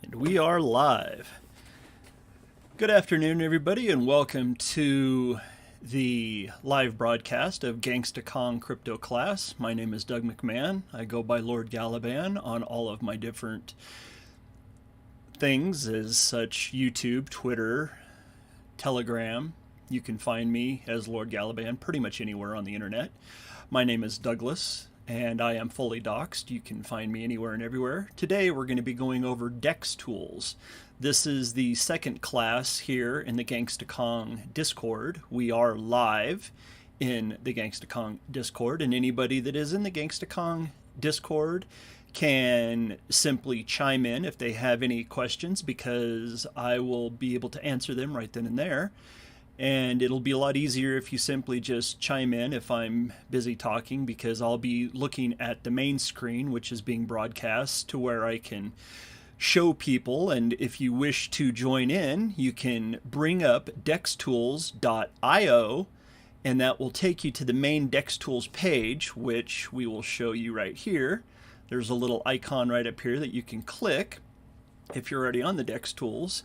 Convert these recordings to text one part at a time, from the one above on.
And we are live. Good afternoon, everybody, and welcome to the live broadcast of Gangsta crypto class. My name is Doug McMahon. I go by Lord Galaban on all of my different things as such: YouTube, Twitter, Telegram. You can find me as Lord Galaban pretty much anywhere on the internet. My name is Douglas, and I am fully doxed. You can find me anywhere and everywhere. Today we're going to be going over DexTools. This is the second class here in the Gangsta Discord. We are live in the Gangsta Discord, and anybody that is in the Gangsta Discord can simply chime in if they have any questions, because I will be able to answer them right then and there. And it'll be a lot easier if you simply just chime in if I'm busy talking, because I'll be looking at the main screen, which is being broadcast, to where I can show people. And if you wish to join in, you can bring up DexTools.io, and that will take you to the main DexTools page, which we will show you right here. There's a little icon right up here that you can click if you're already on the DexTools.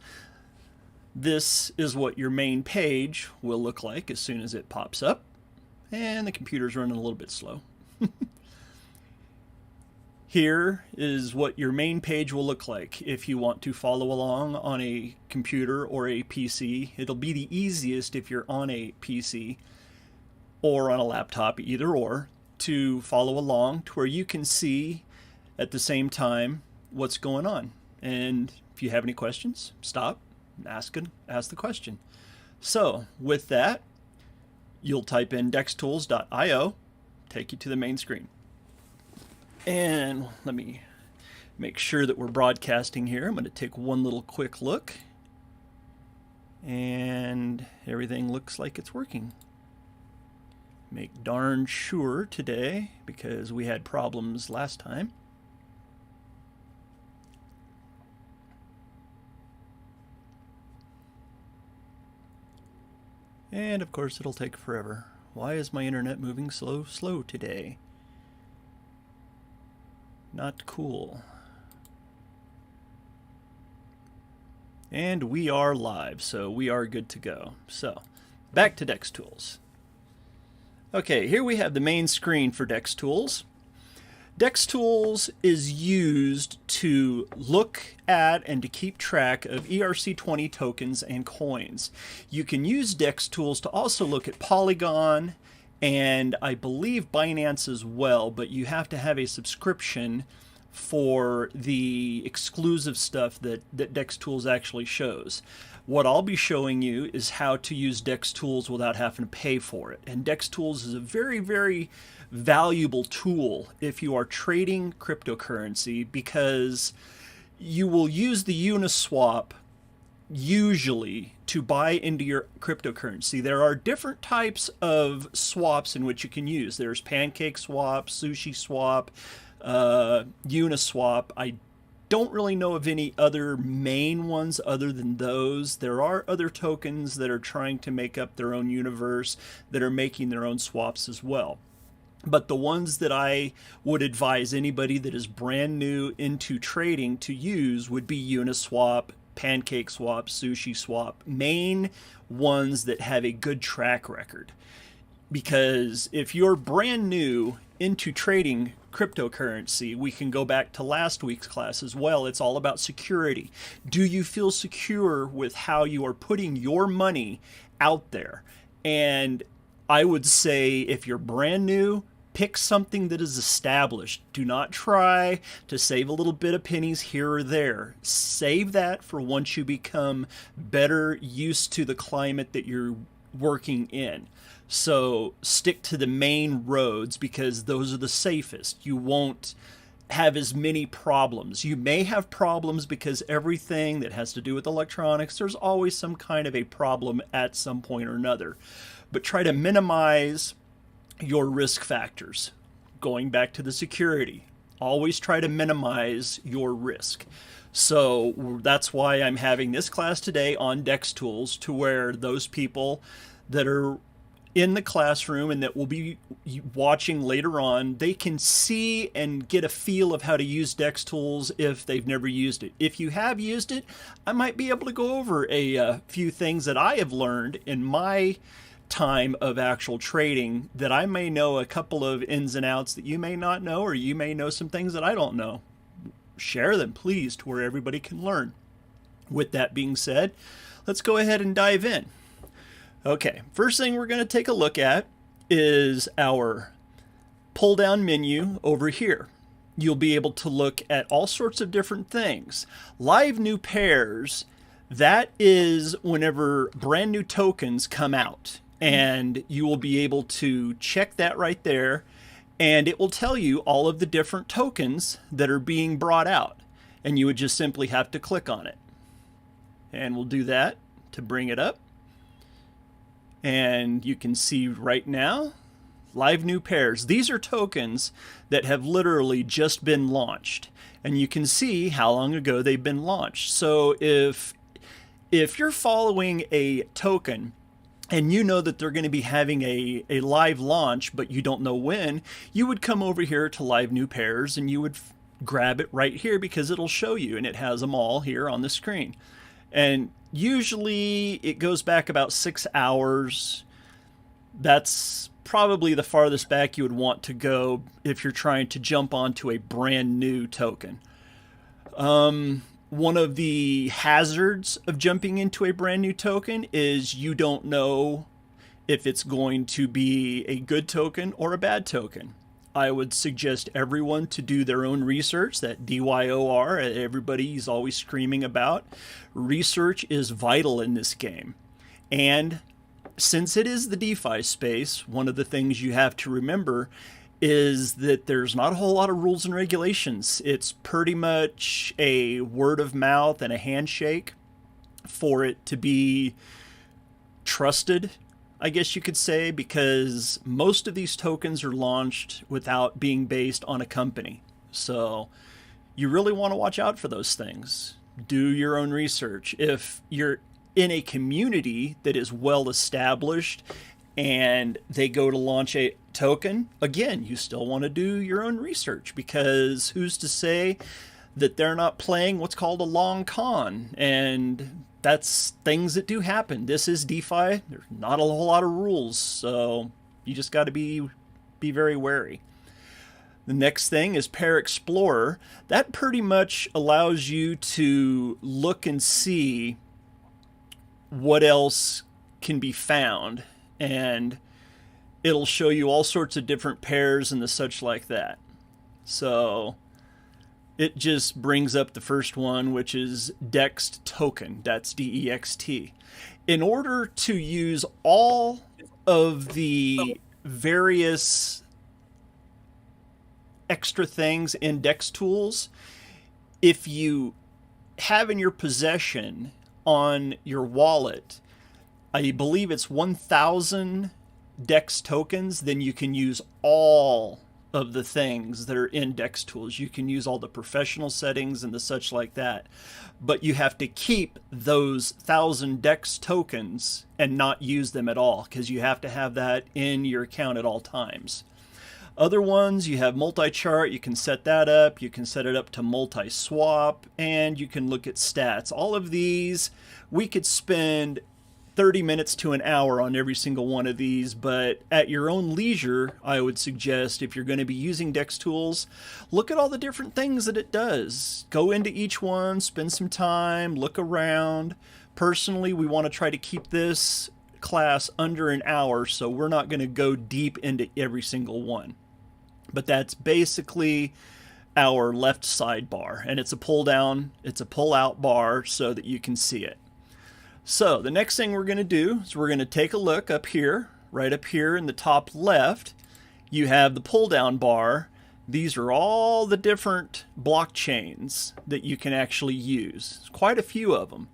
This is what your main page will look like as soon as it pops up. And the computer's running a little bit slow. Here is what your main page will look like if you want to follow along on a computer or a PC. It'll be the easiest if you're on a PC or on a laptop, either or, to follow along to where you can see at the same time what's going on. And if you have any questions, stop. Ask the question. So with that, you'll type in dextools.io, take you to the main screen. And let me make sure that we're broadcasting here. I'm going to take one little quick look, and everything looks like it's working. Make darn sure today, because we had problems last time. And of course it'll take forever. Why is my internet moving slow today? Not cool. And we are live, so we are good to go. So, back to DexTools. Okay, here we have the main screen for DexTools. DexTools is used to look at and to keep track of ERC20 tokens and coins. You can use DexTools to also look at Polygon and I believe Binance as well, but you have to have a subscription for the exclusive stuff that DexTools actually shows. What I'll be showing you is how to use DexTools without having to pay for it. And DexTools is a very, very valuable tool if you are trading cryptocurrency, because you will use the Uniswap usually to buy into your cryptocurrency. There are different types of swaps in which you can use. There's Pancake Swap, Sushi Swap, Uniswap. I don't really know of any other main ones other than those. There are other tokens that are trying to make up their own universe, that are making their own swaps as well. But the ones that I would advise anybody that is brand new into trading to use would be Uniswap, Pancake Swap, Sushi Swap, main ones that have a good track record. Because if you're brand new into trading cryptocurrency, we can go back to last week's class as well. It's all about security. Do you feel secure with how you are putting your money out there? And I would say if you're brand new, pick something that is established. Do not try to save a little bit of pennies here or there. Save that for once you become better used to the climate that you're working in. So stick to the main roads, because those are the safest. You won't have as many problems. You may have problems because everything that has to do with electronics, there's always some kind of a problem at some point or another. But try to minimize your risk factors. Going back to the security, always try to minimize your risk. So that's why I'm having this class today on DexTools, to where those people that are in the classroom and that will be watching later on, they can see and get a feel of how to use DexTools if they've never used it. If you have used it, I might be able to go over a few things that I have learned in my time of actual trading, that I may know a couple of ins and outs that you may not know, or you may know some things that I don't know. Share them, please, to where everybody can learn. With that being said, let's go ahead and dive in. Okay, first thing we're going to take a look at is our pull down menu over here. You'll be able to look at all sorts of different things. Live new pairs, that is whenever brand new tokens come out, and you will be able to check that right there, and it will tell you all of the different tokens that are being brought out, and you would just simply have to click on it. And we'll do that to bring it up. And you can see right now, live new pairs. These are tokens that have literally just been launched. And you can see how long ago they've been launched. So if you're following a token and you know that they're going to be having a live launch, but you don't know when, you would come over here to live new pairs and you would grab it right here, because it'll show you, and it has them all here on the screen. And usually it goes back about 6 hours. That's probably the farthest back you would want to go if you're trying to jump onto a brand new token. One of the hazards of jumping into a brand new token is you don't know if it's going to be a good token or a bad token. I would suggest everyone to do their own research, that DYOR, everybody's always screaming about. Research is vital in this game. And since it is the DeFi space, one of the things you have to remember is that there's not a whole lot of rules and regulations. It's pretty much a word of mouth and a handshake for it to be trusted, I guess you could say, because most of these tokens are launched without being based on a company. So you really want to watch out for those things. Do your own research. If you're in a community that is well established and they go to launch a token, again, you still want to do your own research, because who's to say that they're not playing what's called a long con? And that's things that do happen. This is DeFi. There's not a whole lot of rules, so you just got to be very wary. The next thing is Pair Explorer. That pretty much allows you to look and see what else can be found, and it'll show you all sorts of different pairs and the such like that. So it just brings up the first one, which is Dext token. That's DEXT. In order to use all of the various extra things in DexTools, if you have in your possession on your wallet, I believe it's 1,000 Dex tokens, then you can use all of the things that are in DexTools. You can use all the professional settings and the such like that, but you have to keep those 1,000 Dex tokens and not use them at all, because you have to have that in your account at all times. Other ones, you have multi-chart, you can set that up, you can set it up to multi-swap, and you can look at stats. All of these, we could spend 30 minutes to an hour on every single one of these, but at your own leisure, I would suggest, if you're going to be using DexTools, look at all the different things that it does. Go into each one, spend some time, look around. Personally, we want to try to keep this class under an hour, so we're not going to go deep into every single one. But that's basically our left sidebar, and it's a pull down, it's a pull out bar so that you can see it. So the next thing we're going to do is we're going to take a look up here, right up here in the top left. You have the pull down bar. These are all the different blockchains that you can actually use. There's quite a few of them.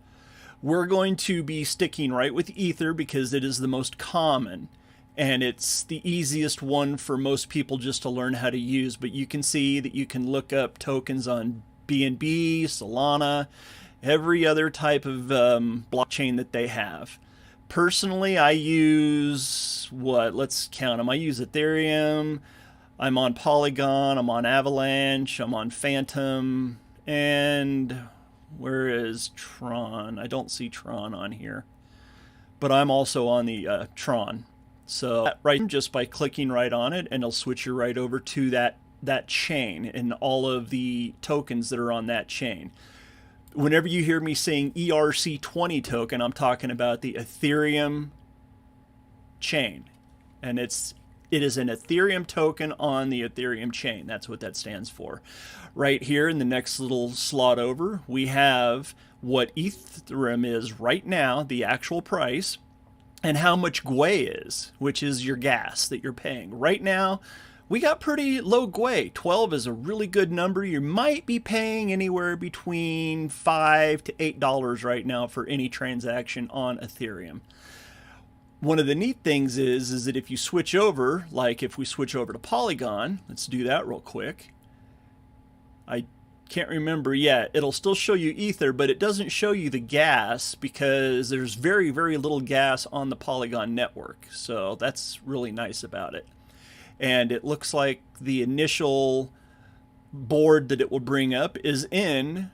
We're going to be sticking right with Ether because it is the most common, and it's the easiest one for most people just to learn how to use. But you can see that you can look up tokens on BNB, Solana, every other type of blockchain that they have. Personally, I use what? Let's count them. I use Ethereum. I'm on Polygon. I'm on Avalanche. I'm on Phantom. And where is Tron? I don't see Tron on here. But I'm also on the Tron. So right, just by clicking right on it, and it'll switch you right over to that chain and all of the tokens that are on that chain. Whenever you hear me saying ERC20 token, I'm talking about the Ethereum chain. And it is an Ethereum token on the Ethereum chain. That's what that stands for. Right here in the next little slot over, we have what Ethereum is right now, the actual price, and how much GWEI is, which is your gas that you're paying. Right now, we got pretty low GWEI. 12 is a really good number. You might be paying anywhere between $5 to $8 right now for any transaction on Ethereum. One of the neat things is that if you switch over, like if we switch over to Polygon, let's do that real quick. I can't remember yet. It'll still show you Ether, but it doesn't show you the gas because there's very, very little gas on the Polygon network. So that's really nice about it. And it looks like the initial board that it will bring up is in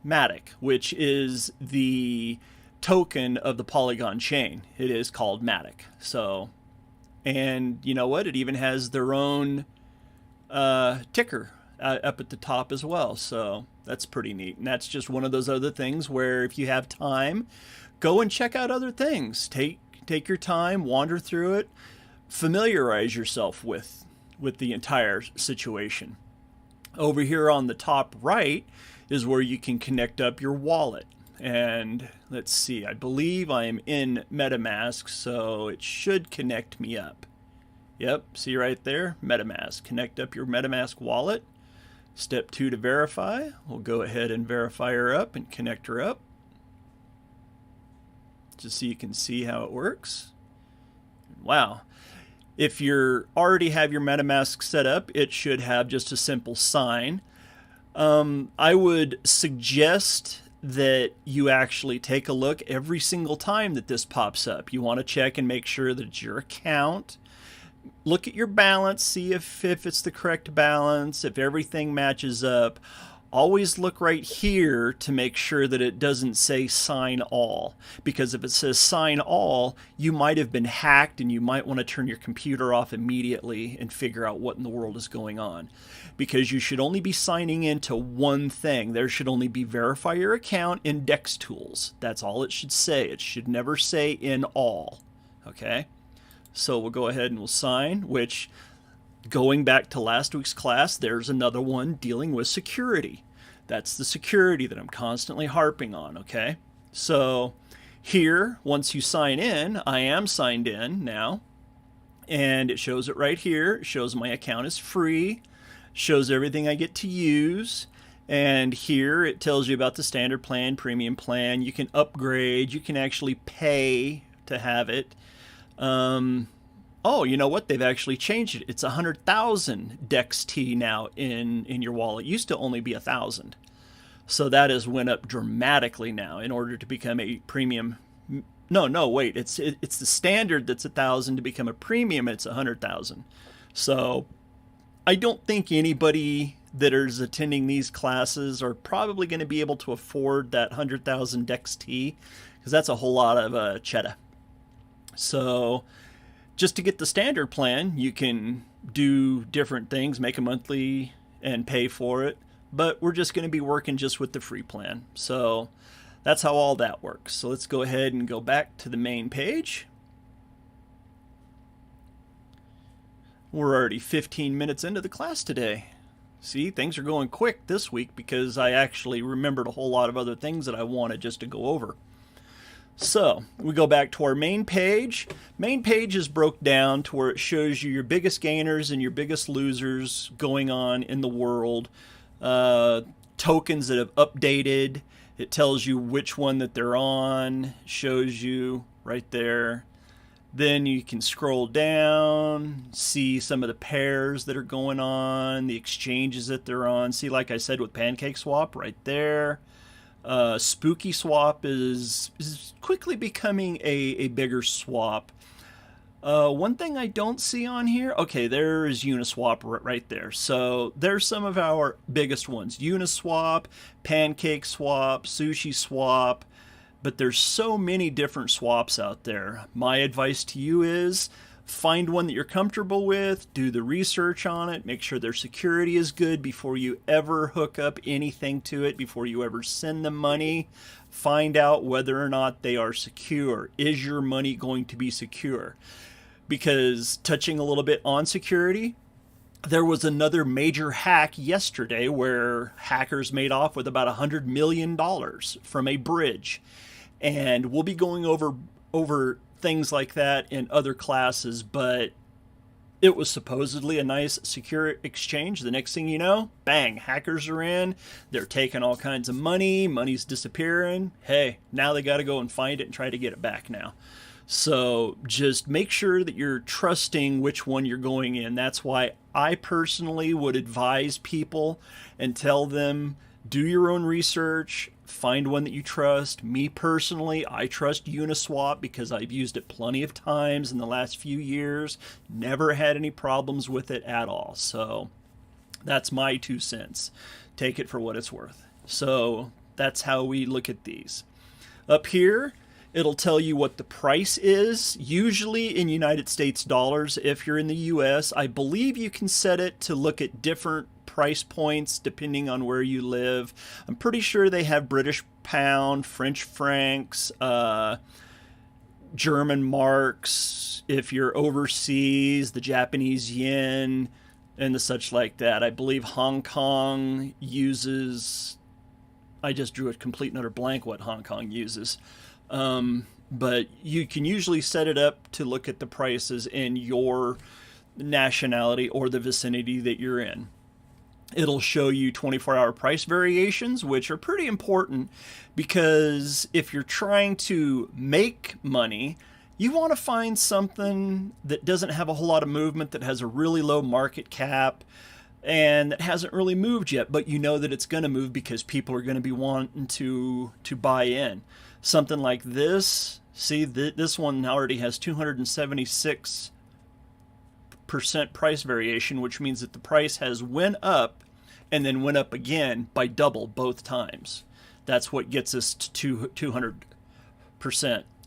Matic, which is the token of the Polygon chain. It is called Matic. So, and you know what? It even has their own ticker up at the top as well. So that's pretty neat. And that's just one of those other things where if you have time, go and check out other things. Take your time, wander through it, familiarize yourself with the entire situation. Over here on the top right is where you can connect up your wallet. And let's see, I believe I am in MetaMask, so it should connect me up. Yep, see right there, MetaMask. Connect up your MetaMask wallet. Step 2 to verify. We'll go ahead and verify her up and connect her up, just so you can see how it works. Wow. If you already have your MetaMask set up, it should have just a simple sign. I would suggest that you actually take a look every single time that this pops up. You want to check and make sure that it's your account. Look at your balance, see if it's the correct balance, if everything matches up. Always look right here to make sure that it doesn't say sign all, because if it says sign all, you might have been hacked and you might want to turn your computer off immediately and figure out what in the world is going on, because you should only be signing into one thing. There should only be verify your account in DexTools. That's all it should say. It should never say in all. Okay, so we'll go ahead and we'll sign, which, going back to last week's class, there's another one dealing with security. That's the security that I'm constantly harping on, okay? So here, once you sign in, I am signed in now, and it shows it right here. It shows my account is free, shows everything I get to use, and here it tells you about the standard plan, premium plan. You can upgrade, you can actually pay to have it. Oh, you know what? They've actually changed it. It's 100,000 DexT now in your wallet. It used to only be 1,000. So that has went up dramatically now in order to become a premium. No, wait. It's the standard that's 1,000 to become a premium. It's 100,000. So I don't think anybody that is attending these classes are probably going to be able to afford that 100,000 DexT, because that's a whole lot of cheddar. So just to get the standard plan, you can do different things, make a monthly and pay for it. But we're just going to be working just with the free plan. So that's how all that works. So let's go ahead and go back to the main page. We're already 15 minutes into the class today. See, things are going quick this week because I actually remembered a whole lot of other things that I wanted just to go over. So we go back to our main page. Main page is broke down to where it shows you your biggest gainers and your biggest losers going on in the world. Tokens that have updated. It tells you which one that they're on. Shows you right there. Then you can scroll down, see some of the pairs that are going on, the exchanges that they're on. See, like I said with PancakeSwap right there. Spooky Swap is quickly becoming a bigger swap. One thing I don't see on here, okay, there is Uniswap right there. So there's some of our biggest ones. Uniswap, Pancake Swap, Sushi Swap, but there's so many different swaps out there. My advice to you is find one that you're comfortable with, do the research on it, make sure their security is good before you ever hook up anything to it, before you ever send them money. Find out whether or not they are secure. Is your money going to be secure? Because touching a little bit on security, there was another major hack yesterday where hackers made off with about $100 million from a bridge. And we'll be going over things like that in other classes, but it was supposedly a nice secure exchange. The next thing you know, bang, hackers are in, they're taking all kinds of money, money's disappearing. Hey, now they got to go and find it and try to get it back now. So just make sure that you're trusting which one you're going in. That's why I personally would advise people and tell them, do your own research, find one that you trust. Me personally, I trust Uniswap because I've used it plenty of times in the last few years. Never had any problems with it at all. So that's my 2 cents. Take it for what it's worth. So that's how we look at these. Up here, it'll tell you what the price is, usually in United States dollars. If you're in the US, I believe you can set it to look at different price points depending on where you live. I'm pretty sure they have British pound, French francs, German marks. If you're overseas, the Japanese yen and the such like that. I believe Hong Kong uses, I just drew a complete and utter blank what Hong Kong uses. But you can usually set it up to look at the prices in your nationality or the vicinity that you're in. It'll show you 24-hour price variations, which are pretty important because if you're trying to make money, you want to find something that doesn't have a whole lot of movement, that has a really low market cap, and that hasn't really moved yet, but you know that it's going to move because people are going to be wanting to buy in. Something like this, see, this one already has 276% price variation, which means that the price has went up and then went up again by double both times. That's what gets us to 200%.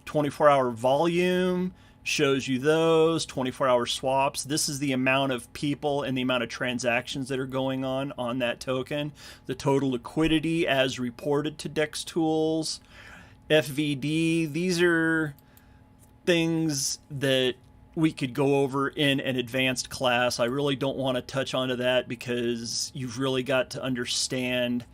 24-hour volume shows you those 24-hour swaps. This is the amount of people and the amount of transactions that are going on that token. The total liquidity as reported to DexTools. FVD, these are things that we could go over in an advanced class. I really don't want to touch onto that because you've really got to understand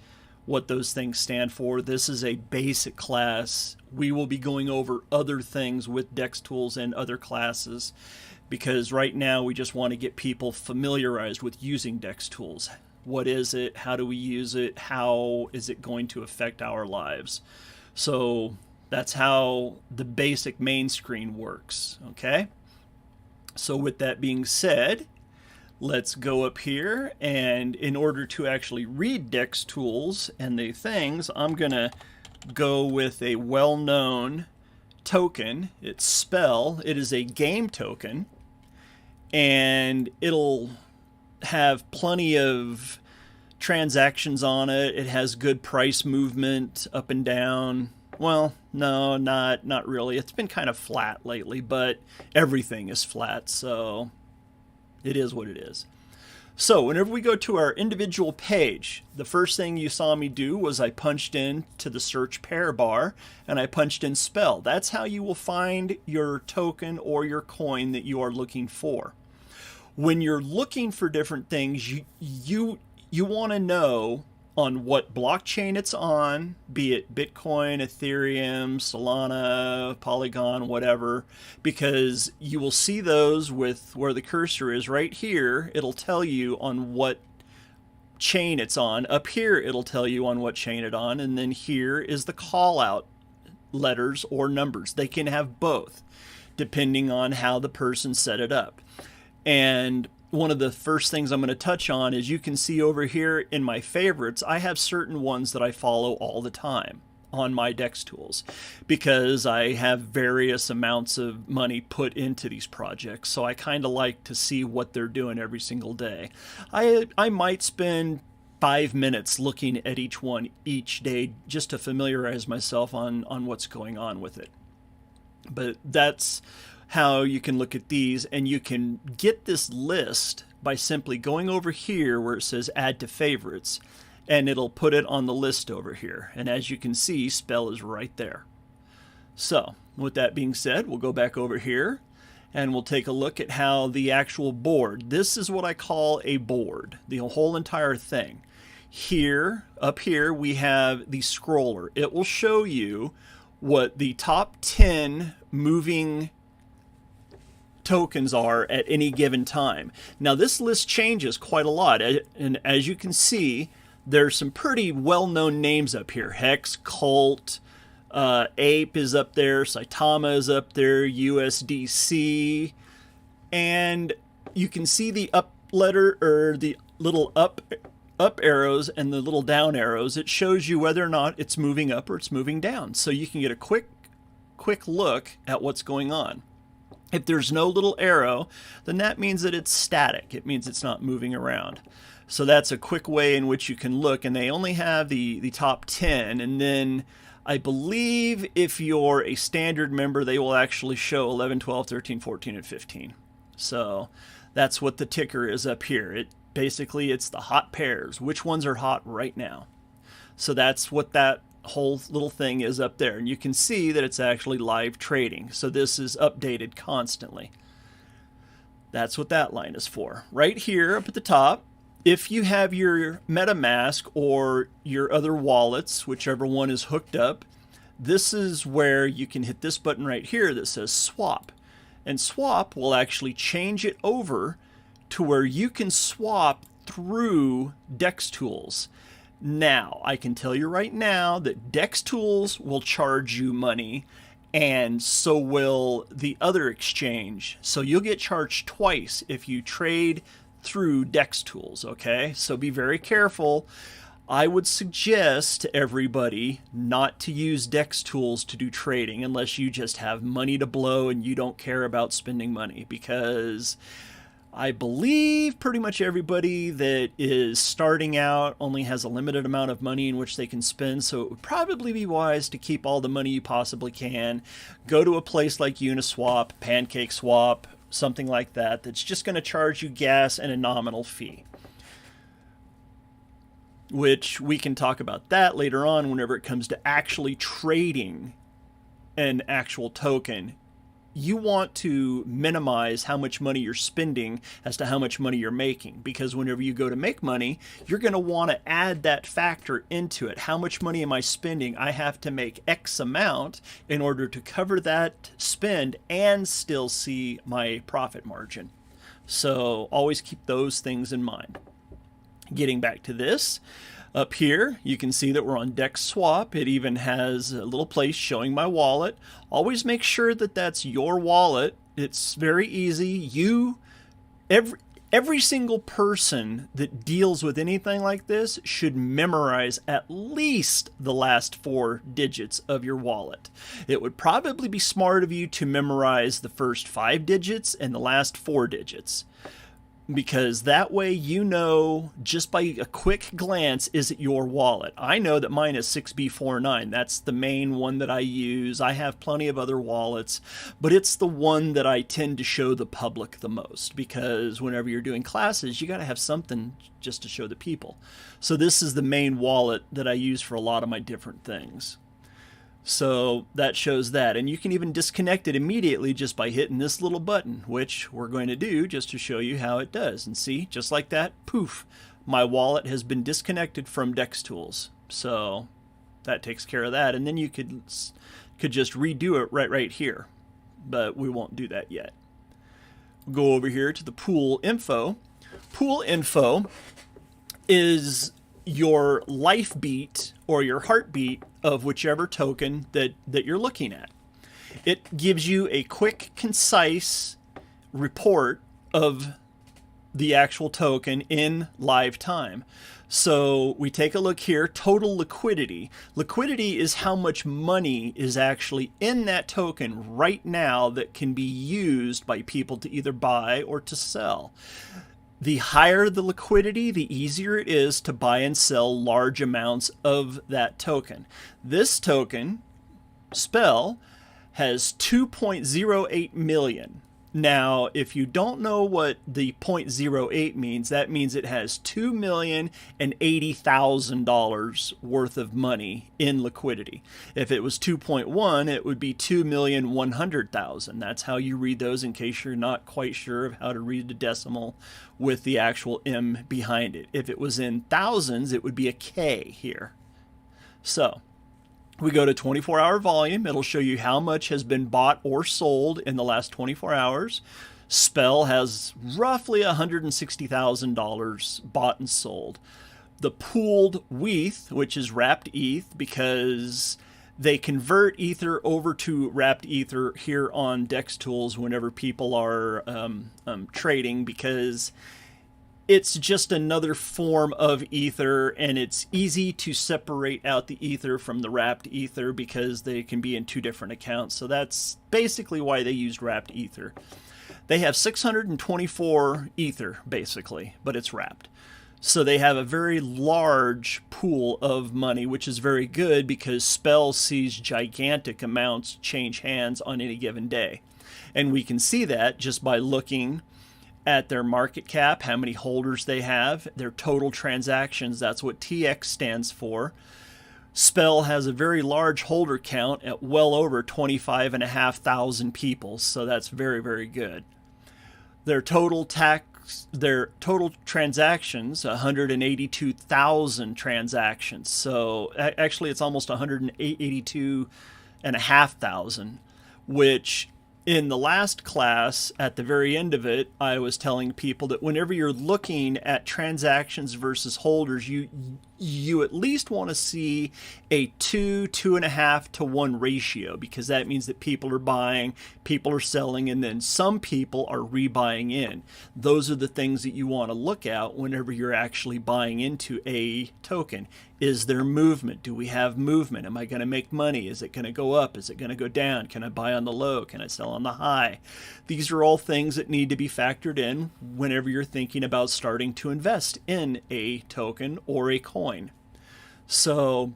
what those things stand for. This is a basic class. We will be going over other things with DexTools and other classes because right now we just want to get people familiarized with using DexTools. What is it? How do we use it? How is it going to affect our lives? So that's how the basic main screen works, okay? So with that being said, let's go up here, and in order to actually read DexTools and the things, I'm going to go with a well-known token. It's Spell. It is a game token, and it'll have plenty of transactions on it. It has good price movement up and down. Well, no, not really. It's been kind of flat lately, but everything is flat, so it is what it is. So whenever we go to our individual page, the first thing you saw me do was I punched in to the search pair bar and I punched in Spell. That's how you will find your token or your coin that you are looking for. When you're looking for different things, you want to know on what blockchain it's on, be it Bitcoin, Ethereum, Solana, Polygon, whatever, because you will see those with where the cursor is right here. It'll tell you on what chain it's on. Up here, it'll tell you on what chain it's on. And then here is the call out letters or numbers. They can have both, depending on how the person set it up. And one of the first things I'm going to touch on is you can see over here in my favorites, I have certain ones that I follow all the time on my DexTools because I have various amounts of money put into these projects. So I kind of like to see what they're doing every single day. I might spend 5 minutes looking at each one each day just to familiarize myself on what's going on with it. But that's how you can look at these, and you can get this list by simply going over here where it says add to favorites, and it'll put it on the list over here. And as you can see, spell is right there. So with that being said, we'll go back over here and we'll take a look at how the actual board, this is what I call a board, the whole entire thing. Here, up here, we have the scroller. It will show you what the top 10 moving tokens are at any given time. Now this list changes quite a lot, and as you can see, there's some pretty well-known names up here. Hex, Cult, Ape is up there, Saitama is up there, USDC, and you can see the up letter, or the little up arrows and the little down arrows. It shows you whether or not it's moving up or it's moving down. So you can get a quick look at what's going on. If there's no little arrow, then that means that it's static. It means it's not moving around. So that's a quick way in which you can look, and they only have the top 10, and then I believe if you're a standard member, they will actually show 11, 12, 13, 14, and 15. So that's what the ticker is up here. Basically, it's the hot pairs. Which ones are hot right now? So that's what that whole little thing is up there. And you can see that it's actually live trading. So this is updated constantly. That's what that line is for. Right here up at the top, if you have your MetaMask or your other wallets, whichever one is hooked up, this is where you can hit this button right here that says swap. And swap will actually change it over to where you can swap through DexTools. Now, I can tell you right now that DexTools will charge you money, and so will the other exchange. So you'll get charged twice if you trade through DexTools, okay? So be very careful. I would suggest to everybody not to use DexTools to do trading unless you just have money to blow and you don't care about spending money, because I believe pretty much everybody that is starting out only has a limited amount of money in which they can spend, so it would probably be wise to keep all the money you possibly can. Go to a place like Uniswap, PancakeSwap, something like that, that's just going to charge you gas and a nominal fee. Which we can talk about that later on whenever it comes to actually trading an actual token. You want to minimize how much money you're spending as to how much money you're making, because whenever you go to make money, you're going to want to add that factor into it. How much money am I spending? I have to make X amount in order to cover that spend and still see my profit margin. So always keep those things in mind. Getting back to this, up here, you can see that we're on DexSwap. It even has a little place showing my wallet. Always make sure that that's your wallet. It's very easy. Every single person that deals with anything like this should memorize at least the last 4 digits of your wallet. It would probably be smart of you to memorize the first 5 digits and the last 4 digits. Because that way you know just by a quick glance, is it your wallet? I know that mine is 6B49. That's the main one that I use. I have plenty of other wallets, but it's the one that I tend to show the public the most, because whenever you're doing classes, you got to have something just to show the people. So this is the main wallet that I use for a lot of my different things. So that shows that, and you can even disconnect it immediately just by hitting this little button, which we're going to do just to show you how it does. And see, just like that, poof, my wallet has been disconnected from DexTools. So that takes care of that, and then you could just redo it right here, but we won't do that yet. We'll go over here to the pool info. Pool info is your life beat or your heartbeat of whichever token that you're looking at. It gives you a quick, concise report of the actual token in live time. So we take a look here, total liquidity. Liquidity is how much money is actually in that token right now that can be used by people to either buy or to sell. The higher the liquidity, the easier it is to buy and sell large amounts of that token. This token, Spell, has 2.08 million. Now, if you don't know what the 0.08 means, that means it has $2,080,000 worth of money in liquidity. If it was 2.1, it would be 2,100,000. That's how you read those in case you're not quite sure of how to read the decimal with the actual M behind it. If it was in thousands, it would be a K here. So we go to 24-hour volume. It'll show you how much has been bought or sold in the last 24 hours. Spell has roughly $160,000 bought and sold. The pooled WETH, which is wrapped ETH, because they convert Ether over to wrapped Ether here on DexTools whenever people are trading, because it's just another form of Ether, and it's easy to separate out the Ether from the wrapped Ether because they can be in two different accounts. So that's basically why they used wrapped Ether. They have 624 Ether, basically, but it's wrapped. So they have a very large pool of money, which is very good because Spell sees gigantic amounts change hands on any given day. And we can see that just by looking at their market cap, how many holders they have, their total transactions. That's what TX stands for. Spell has a very large holder count at well over 25,500 people, so that's very, very good. Their total transactions, 182,000 transactions. So actually it's almost 182,500, which in the last class, at the very end of it, I was telling people that whenever you're looking at transactions versus holders, you at least want to see a 2.5 to 1 ratio, because that means that people are buying, people are selling, and then some people are rebuying in. Those are the things that you want to look at whenever you're actually buying into a token. Is there movement? Do we have movement? Am I going to make money? Is it going to go up? Is it going to go down? Can I buy on the low? Can I sell on the high? These are all things that need to be factored in whenever you're thinking about starting to invest in a token or a coin. So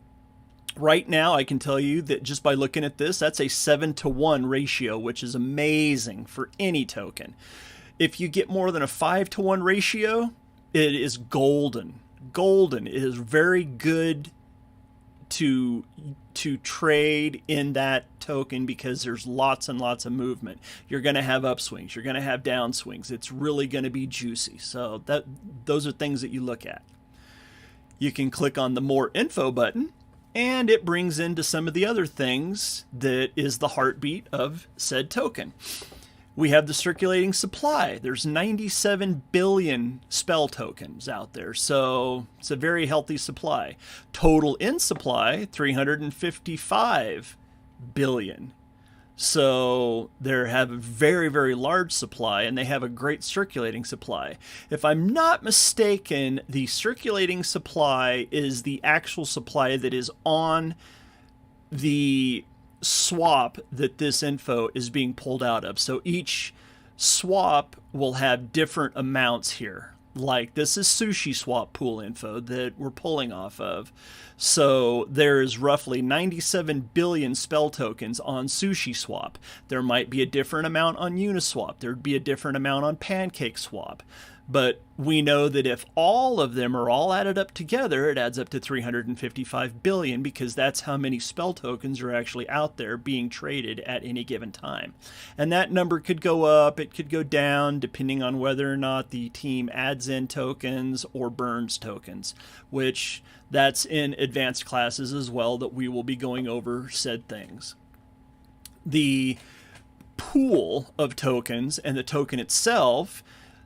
right now I can tell you that just by looking at this, that's a 7 to 1 ratio, which is amazing for any token. If you get more than a 5 to 1 ratio, it is golden. Golden. It is very good to trade in that token because there's lots and lots of movement. You're going to have upswings. You're going to have downswings. It's really going to be juicy. So those are things that you look at. You can click on the More Info button, and it brings into some of the other things that is the heartbeat of said token. We have the circulating supply. There's 97 billion Spell tokens out there, so it's a very healthy supply. Total in supply, 355 billion. So they have a very, very large supply, and they have a great circulating supply. If I'm not mistaken, the circulating supply is the actual supply that is on the swap that this info is being pulled out of. So each swap will have different amounts here. Like this is sushi swap pool info that we're pulling off of. So there's roughly 97 billion Spell tokens on sushi swap. There might be a different amount on Uniswap. There'd be a different amount on Pancake swap. But we know that if all of them are all added up together, it adds up to 355 billion, because that's how many Spell tokens are actually out there being traded at any given time. And that number could go up, it could go down, depending on whether or not the team adds in tokens or burns tokens, which that's in advanced classes as well that we will be going over said things. The pool of tokens and the token itself,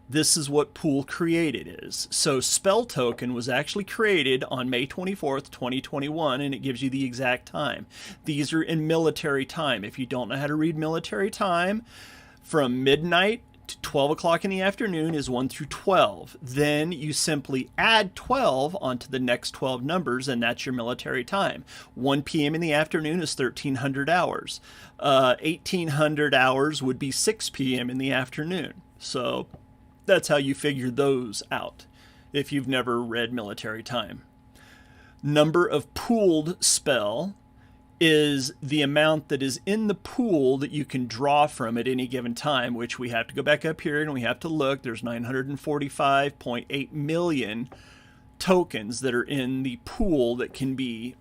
this is what pool created is. So Spell token was actually created on May 24th, 2021, and it gives you the exact time. These are in military time. If you don't know how to read military time, from midnight 12 o'clock in the afternoon is 1 through 12. Then you simply add 12 onto the next 12 numbers, and that's your military time. 1 p.m. in the afternoon is 1300 hours. 1800 hours would be 6 p.m. in the afternoon. So that's how you figure those out if you've never read military time. Number of pooled spell is the amount that is in the pool that you can draw from at any given time, which we have to go back up here and we have to look. There's 945.8 million tokens that are in the pool that can be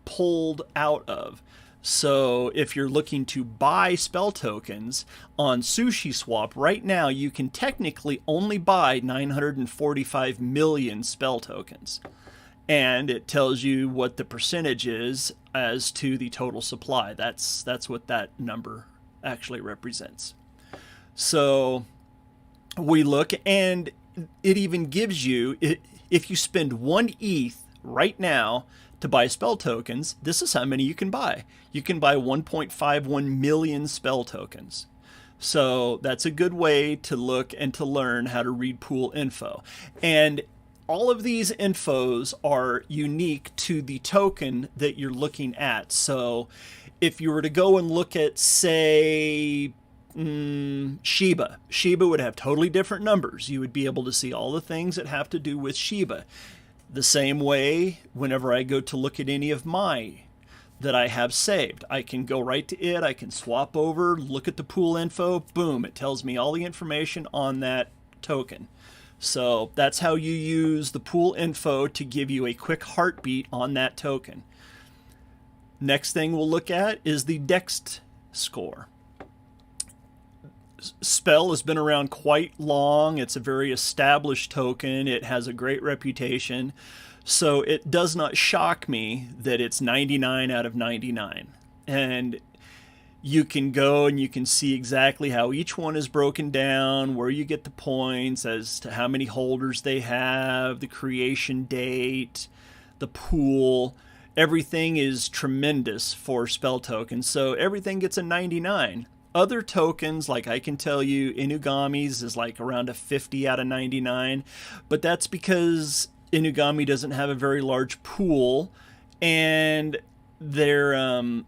pulled out of. So if you're looking to buy spell tokens on Sushi Swap right now, you can technically only buy 945 million spell tokens. And it tells you what the percentage is as to the total supply. That's what that number actually represents. So we look, and it even gives you, if you spend 1 ETH right now to buy spell tokens, this is how many you can buy. You can buy 1.51 million spell tokens. So that's a good way to look and to learn how to read pool info. And all of these infos are unique to the token that you're looking at. So if you were to go and look at, say, Shiba would have totally different numbers. You would be able to see all the things that have to do with Shiba. The same way, whenever I go to look at any of my that I have saved, I can go right to it, I can swap over, look at the pool info, boom, it tells me all the information on that token. So that's how you use the pool info to give you a quick heartbeat on that token. Next thing we'll look at is the Dex score. Spell has been around quite long. It's a very established token. It has a great reputation. So it does not shock me that it's 99 out of 99. And you can go and you can see exactly how each one is broken down, where you get the points as to how many holders they have, the creation date, the pool. Everything is tremendous for spell tokens. So everything gets a 99. Other tokens, like I can tell you, Inugami's is like around a 50 out of 99. But that's because Inugami doesn't have a very large pool, and their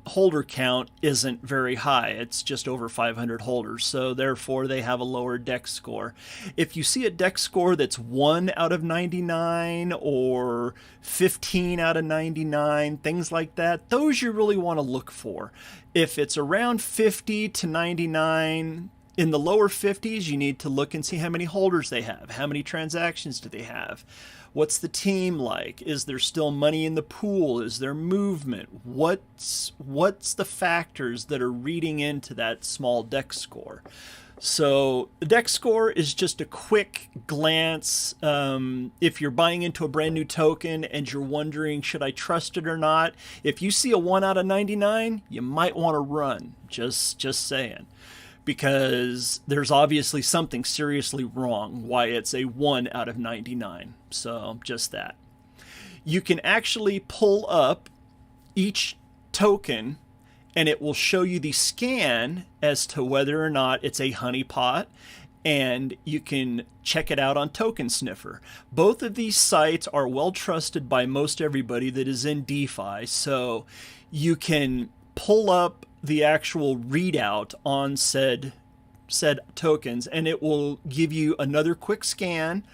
holder count isn't very high. It's just over 500 holders, so therefore they have a lower Dex score. If you see a Dex score that's 1 out of 99 or 15 out of 99, things like that, those you really want to look for. If it's around 50 to 99, in the lower 50s, you need to look and see how many holders they have. How many transactions do they have? What's the team like? Is there still money in the pool? Is there movement? What's the factors that are reading into that small Dex score? So the Dex score is just a quick glance. If you're buying into a brand new token and you're wondering, should I trust it or not? If you see a 1 out of 99, you might want to run. Just saying. Because there's obviously something seriously wrong why it's a 1 out of 99. So just that. You can actually pull up each token and it will show you the scan as to whether or not it's a honeypot, and you can check it out on Token Sniffer. Both of these sites are well trusted by most everybody that is in DeFi, so you can pull up the actual readout on said tokens, and it will give you another quick scan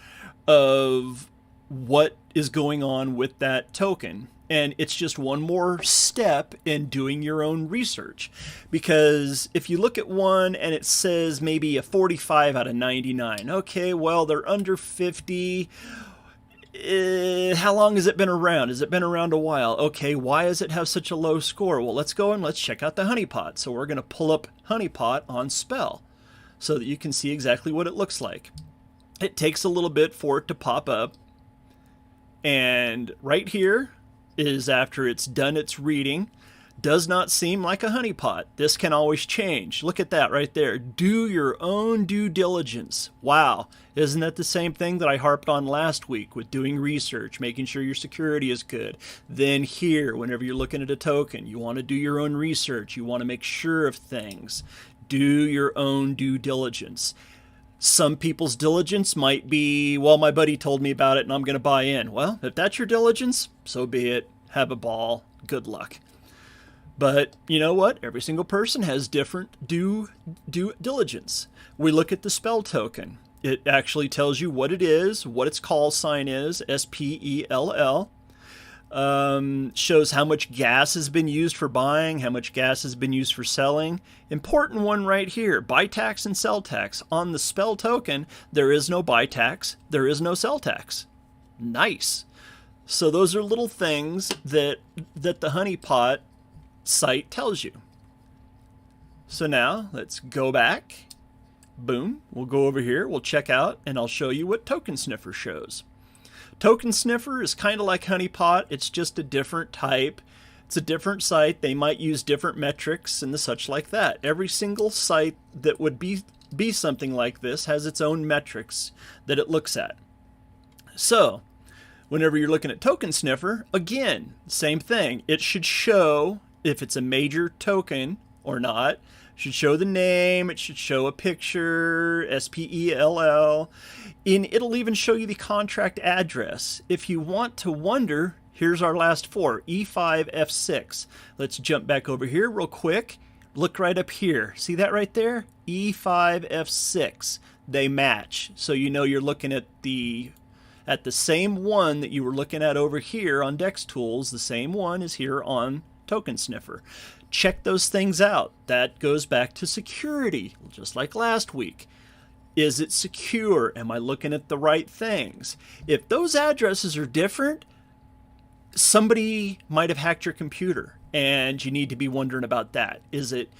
of what is going on with that token. And it's just one more step in doing your own research. Because if you look at one and it says maybe a 45 out of 99, okay, well, they're under 50. How long has it been around? Has it been around a while? Okay, why does it have such a low score? Well, let's go and let's check out the honeypot. So we're going to pull up honeypot on Spell so that you can see exactly what it looks like. It takes a little bit for it to pop up. And right here is after it's done its reading. Does not seem like a honeypot. This can always change. Look at that right there. Do your own due diligence. Wow. Isn't that the same thing that I harped on last week with doing research, making sure your security is good? Then here, whenever you're looking at a token, you want to do your own research. You want to make sure of things. Do your own due diligence. Some people's diligence might be, well, my buddy told me about it and I'm going to buy in. Well, if that's your diligence, so be it. Have a ball. Good luck. But you know what? Every single person has different due diligence. We look at the spell token. It actually tells you what it is, what its call sign is, SPELL. Shows how much gas has been used for buying, how much gas has been used for selling. Important one right here, buy tax and sell tax. On the spell token, there is no buy tax, there is no sell tax. Nice. So those are little things that the honeypot site tells you. So now let's go back. Boom, we'll go over here, we'll check out, and I'll show you what Token Sniffer shows. Token Sniffer is kind of like Honeypot. It's just a different type. It's a different site. They might use different metrics and the such like that. Every single site that would be something like this has its own metrics that it looks at. So whenever you're looking at Token Sniffer, again, same thing. It should show if it's a major token or not. It should show the name. It should show a picture, SPELL. It'll even show you the contract address. If you want to wonder, here's our last four, E5F6. Let's jump back over here real quick. Look right up here. See that right there? E5F6. They match. So you know you're looking at the same one that you were looking at over here on DexTools. The same one is here on Token Sniffer. Check those things out. That goes back to security, just like last week. Is it secure? Am I looking at the right things? If those addresses are different, somebody might have hacked your computer, and you need to be wondering about that. Is it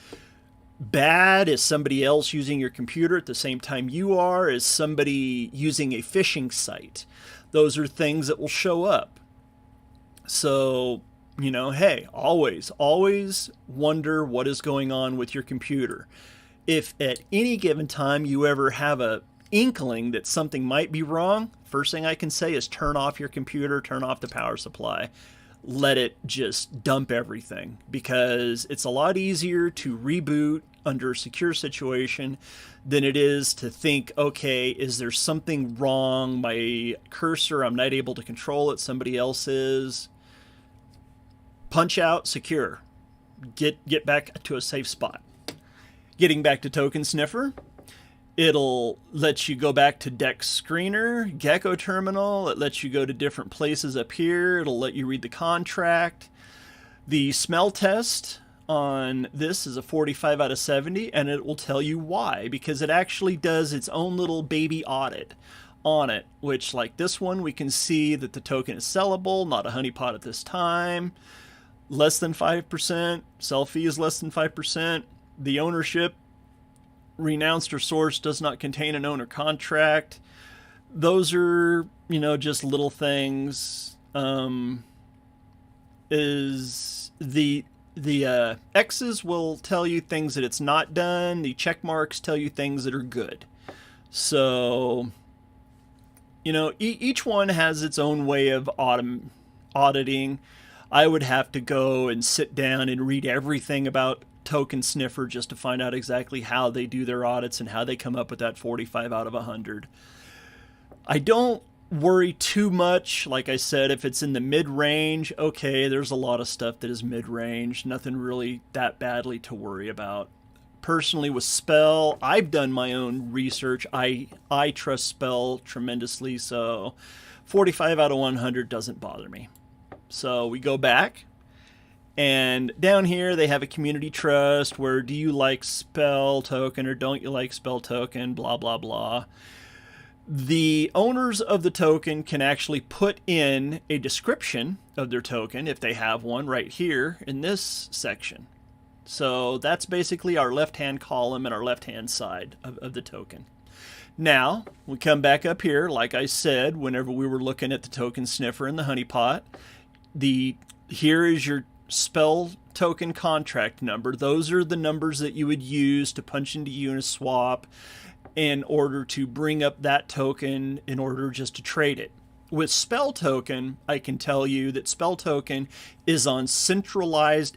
bad? Is somebody else using your computer at the same time you are? Is somebody using a phishing site? Those are things that will show up. So, you know, hey, always wonder what is going on with your computer. If at any given time you ever have a inkling that something might be wrong, first thing I can say is turn off your computer, turn off the power supply, let it just dump everything, because it's a lot easier to reboot under a secure situation than it is to think, okay, is there something wrong? My cursor, I'm not able to control it, somebody else is. Punch out, secure. Get back to a safe spot. Getting back to Token Sniffer, it'll let you go back to Dex Screener, Gecko Terminal. It lets you go to different places up here. It'll let you read the contract. The smell test on this is a 45 out of 70, and it will tell you why, because it actually does its own little baby audit on it, which, like this one, we can see that the token is sellable, not a honeypot at this time. Less than 5%. Sell fee is less than 5%. The ownership, renounced or sourced, does not contain an owner contract. Those are, you know, just little things. Is the X's will tell you things that it's not done. The check marks tell you things that are good. So, you know, each one has its own way of auditing. I would have to go and sit down and read everything about Token Sniffer just to find out exactly how they do their audits and how they come up with that 45 out of 100. I don't worry too much. Like I said, if it's in the mid-range, okay, there's a lot of stuff that is mid-range. Nothing really that badly to worry about. Personally, with Spell, I've done my own research. I trust Spell tremendously, so 45 out of 100 doesn't bother me. So we go back. And down here they have a community trust where do you like Spell token or don't you like Spell token, blah, blah, blah. The owners of the token can actually put in a description of their token if they have one right here in this section. So that's basically our left-hand column and our left-hand side of the token. Now, we come back up here, like I said, whenever we were looking at the Token Sniffer and the honeypot, here is your Spell token contract number. Those are the numbers that you would use to punch into Uniswap in order to bring up that token in order just to trade it. With Spell token, I can tell you that Spell token is on centralized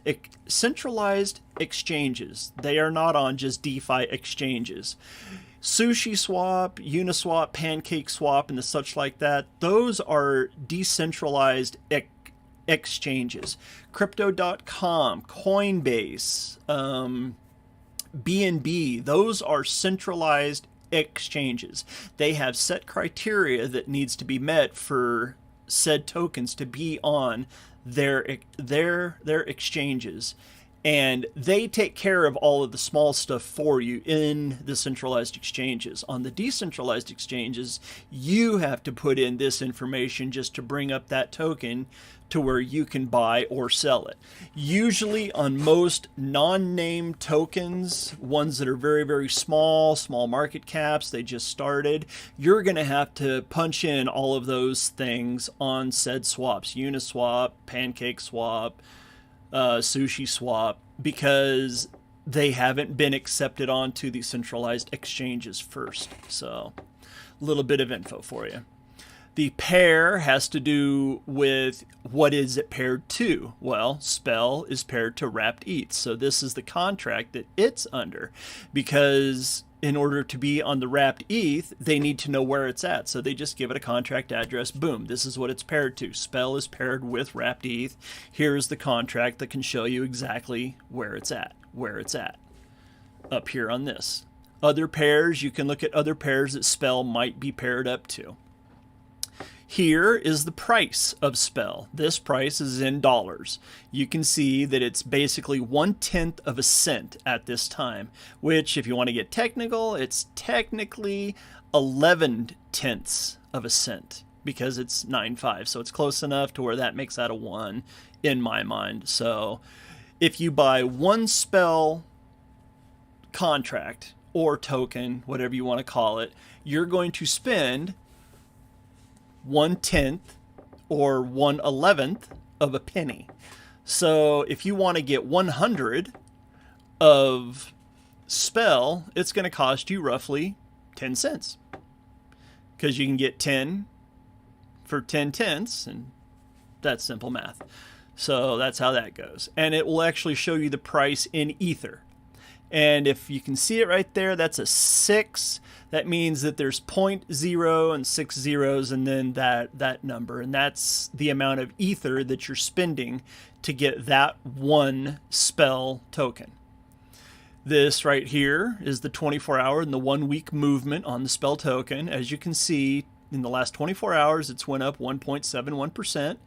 exchanges. They are not on just DeFi exchanges. Sushi Swap, Uniswap, Pancake Swap, and the such like that, those are decentralized exchanges. Crypto.com, Coinbase, BNB, those are centralized exchanges. They have set criteria that needs to be met for said tokens to be on their exchanges, and they take care of all of the small stuff for you in the centralized exchanges. On the decentralized exchanges, you have to put in this information just to bring up that token to where you can buy or sell it. Usually on most non-named tokens, ones that are very, very small market caps, they just started, you're going to have to punch in all of those things on said swaps, Uniswap, Pancake Swap, Sushi Swap, because they haven't been accepted onto the centralized exchanges first. So a little bit of info for you. The pair has to do with what is it paired to? Well, Spell is paired to Wrapped ETH. So this is the contract that it's under, because in order to be on the Wrapped ETH, they need to know where it's at. So they just give it a contract address. Boom, this is what it's paired to. Spell is paired with Wrapped ETH. Here's the contract that can show you exactly where it's at, up here on this. Other pairs, you can look at other pairs that Spell might be paired up to. Here is the price of Spell. This price is in dollars. You can see that it's basically 1/10 of a cent at this time, which, if you want to get technical, it's technically 11/10 of a cent, because it's 9.5. So it's close enough to where that makes that a 1 in my mind. So if you buy one Spell contract or token, whatever you want to call it, you're going to spend 1/10 or 1/11 of a penny. So if you want to get 100 of Spell, it's going to cost you roughly 10 cents, because you can get 10 for 10 tenths, and that's simple math. So that's how that goes. And it will actually show you the price in Ether. And if you can see it right there, that's a 6. That means that there's 0.0 and 6 zeros, and then that number. And that's the amount of Ether that you're spending to get that one Spell token. This right here is the 24-hour and the 1-week movement on the Spell token. As you can see, in the last 24 hours, it's went up 1.71%.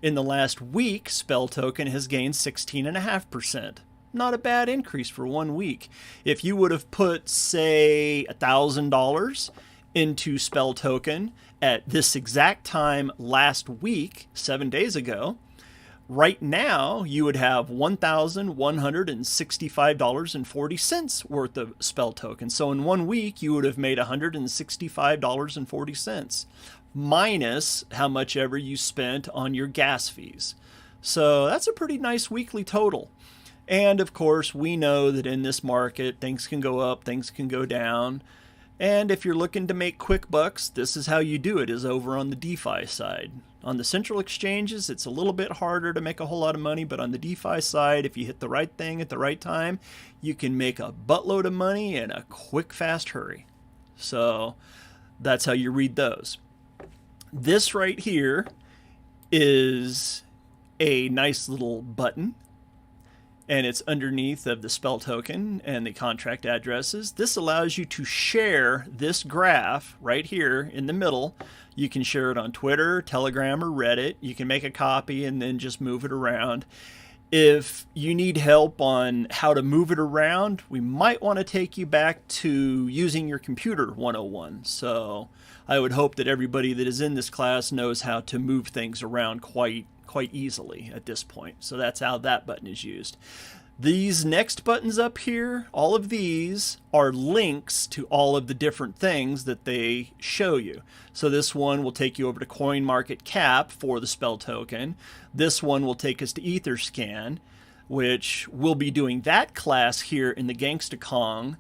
In the last week, Spell token has gained 16.5%. Not a bad increase for 1 week. If you would have put, say, $1,000 into Spell token at this exact time last week, 7 days ago, right now you would have $1,165.40 worth of Spell token. So in 1 week, you would have made $165.40, minus how much ever you spent on your gas fees. So that's a pretty nice weekly total. And of course, we know that in this market, things can go up, things can go down. And if you're looking to make quick bucks, this is how you do it, is over on the DeFi side. On the central exchanges, it's a little bit harder to make a whole lot of money, but on the DeFi side, if you hit the right thing at the right time, you can make a buttload of money in a quick, fast hurry. So that's how you read those. This right here is a nice little button, and it's underneath of the Spell token and the contract addresses. This allows you to share this graph right here in the middle. You can share it on Twitter, Telegram, or Reddit. You can make a copy and then just move it around. If you need help on how to move it around, we might want to take you back to using your computer 101. So I would hope that everybody that is in this class knows how to move things around quite easily at this point. So that's how that button is used. These next buttons up here, all of these are links to all of the different things that they show you. So this one will take you over to CoinMarketCap for the Spell token. This one will take us to EtherScan, which we'll be doing that class here in the Gangsta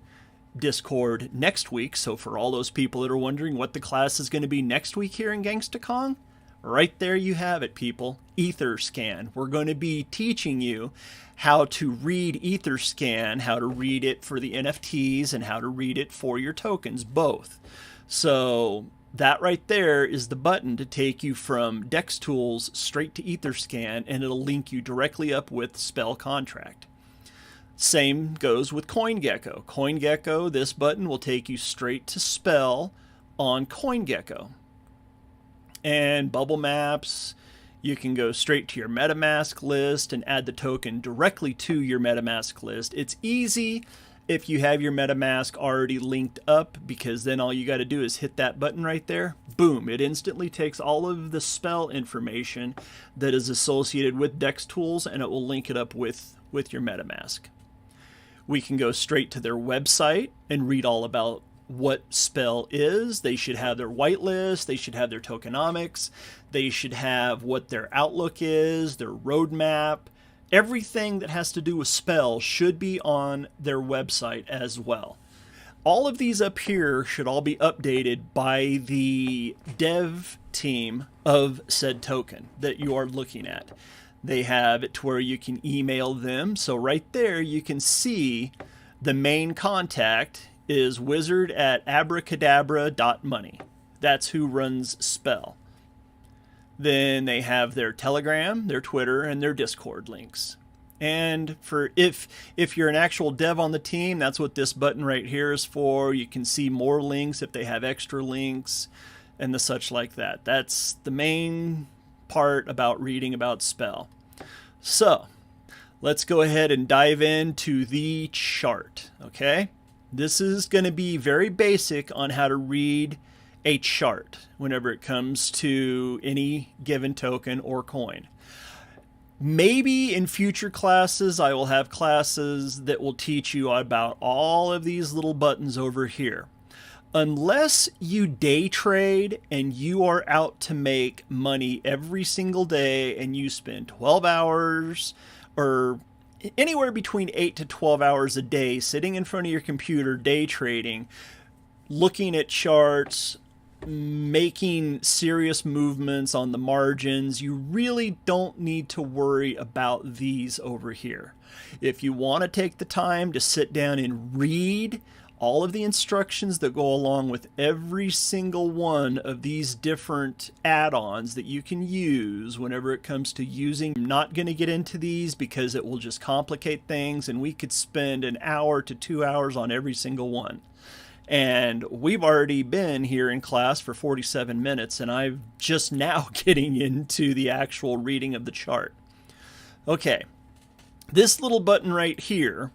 Discord next week. So for all those people that are wondering what the class is going to be next week here in Gangsta, Right there you have it, people. Etherscan. We're going to be teaching you how to read Etherscan, how to read it for the NFTs, and how to read it for your tokens, both. So that right there is the button to take you from DexTools straight to Etherscan, and it'll link you directly up with Spell Contract. Same goes with CoinGecko. CoinGecko, this button will take you straight to Spell on CoinGecko. And Bubble Maps, you can go straight to your MetaMask list and add the token directly to your MetaMask list. It's easy if you have your MetaMask already linked up, because then all you got to do is hit that button right there. Boom, it instantly takes all of the spell information that is associated with DexTools, and it will link it up with your MetaMask. We can go straight to their website and read all about what Spell is. They should have their whitelist, they should have their tokenomics, they should have what their outlook is, their roadmap. Everything that has to do with Spell should be on their website as well. All of these up here should all be updated by the dev team of said token that you are looking at. They have it to where you can email them. So right there you can see the main contact is wizard@abracadabra.money. That's who runs Spell. Then they have their Telegram, their Twitter, and their Discord links. And for if you're an actual dev on the team, that's what this button right here is for. You can see more links if they have extra links and the such like that. That's the main part about reading about Spell. So let's go ahead and dive into the chart, okay? This is going to be very basic on how to read a chart whenever it comes to any given token or coin. Maybe in future classes, I will have classes that will teach you about all of these little buttons over here. Unless you day trade and you are out to make money every single day and you spend 12 hours or anywhere between 8 to 12 hours a day sitting in front of your computer day trading, looking at charts, making serious movements on the margins, you really don't need to worry about these over here. If you want to take the time to sit down and read all of the instructions that go along with every single one of these different add-ons that you can use whenever it comes to using. I'm not going to get into these because it will just complicate things, and we could spend an hour to 2 hours on every single one. And we've already been here in class for 47 minutes, and I'm just now getting into the actual reading of the chart. Okay, this little button right here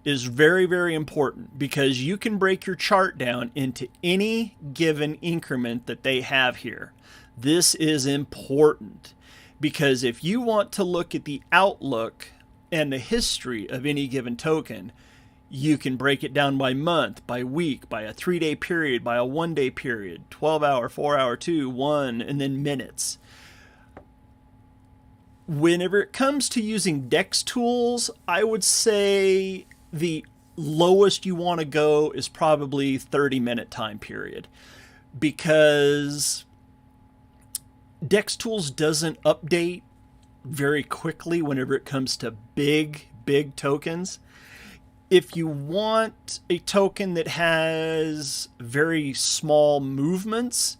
is very, very important because you can break your chart down into any given increment that they have here. This is important because if you want to look at the outlook and the history of any given token, you can break it down by month, by week, by a 3-day period, by a 1-day period, 12-hour, 4-hour, 2, 1, and then minutes. Whenever it comes to using DexTools, I would say the lowest you want to go is probably 30-minute time period, because DexTools doesn't update very quickly whenever it comes to big tokens. If you want a token that has very small movements,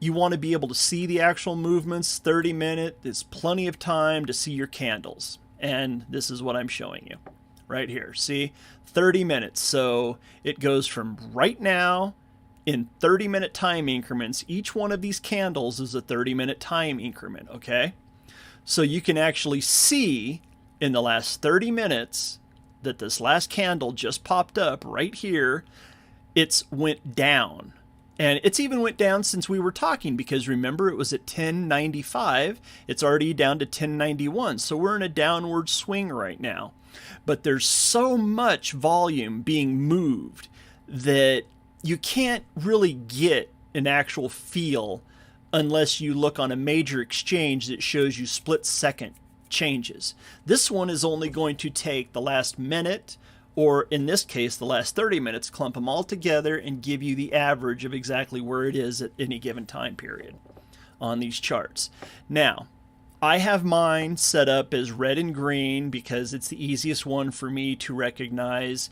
you want to be able to see the actual movements. 30 minutes is plenty of time to see your candles. And this is what I'm showing you right here. See, 30 minutes. So it goes from right now in 30-minute time increments. Each one of these candles is a 30-minute time increment, okay? So you can actually see in the last 30 minutes that this last candle just popped up right here. It's went down. And it's even went down since we were talking, because remember it was at 1095. It's already down to 1091. So we're in a downward swing right now. But there's so much volume being moved that you can't really get an actual feel unless you look on a major exchange that shows you split second changes. This one is only going to take the last minute, or in this case the last 30 minutes, clump them all together and give you the average of exactly where it is at any given time period. on these charts. Now, I have mine set up as red and green because it's the easiest one for me to recognize.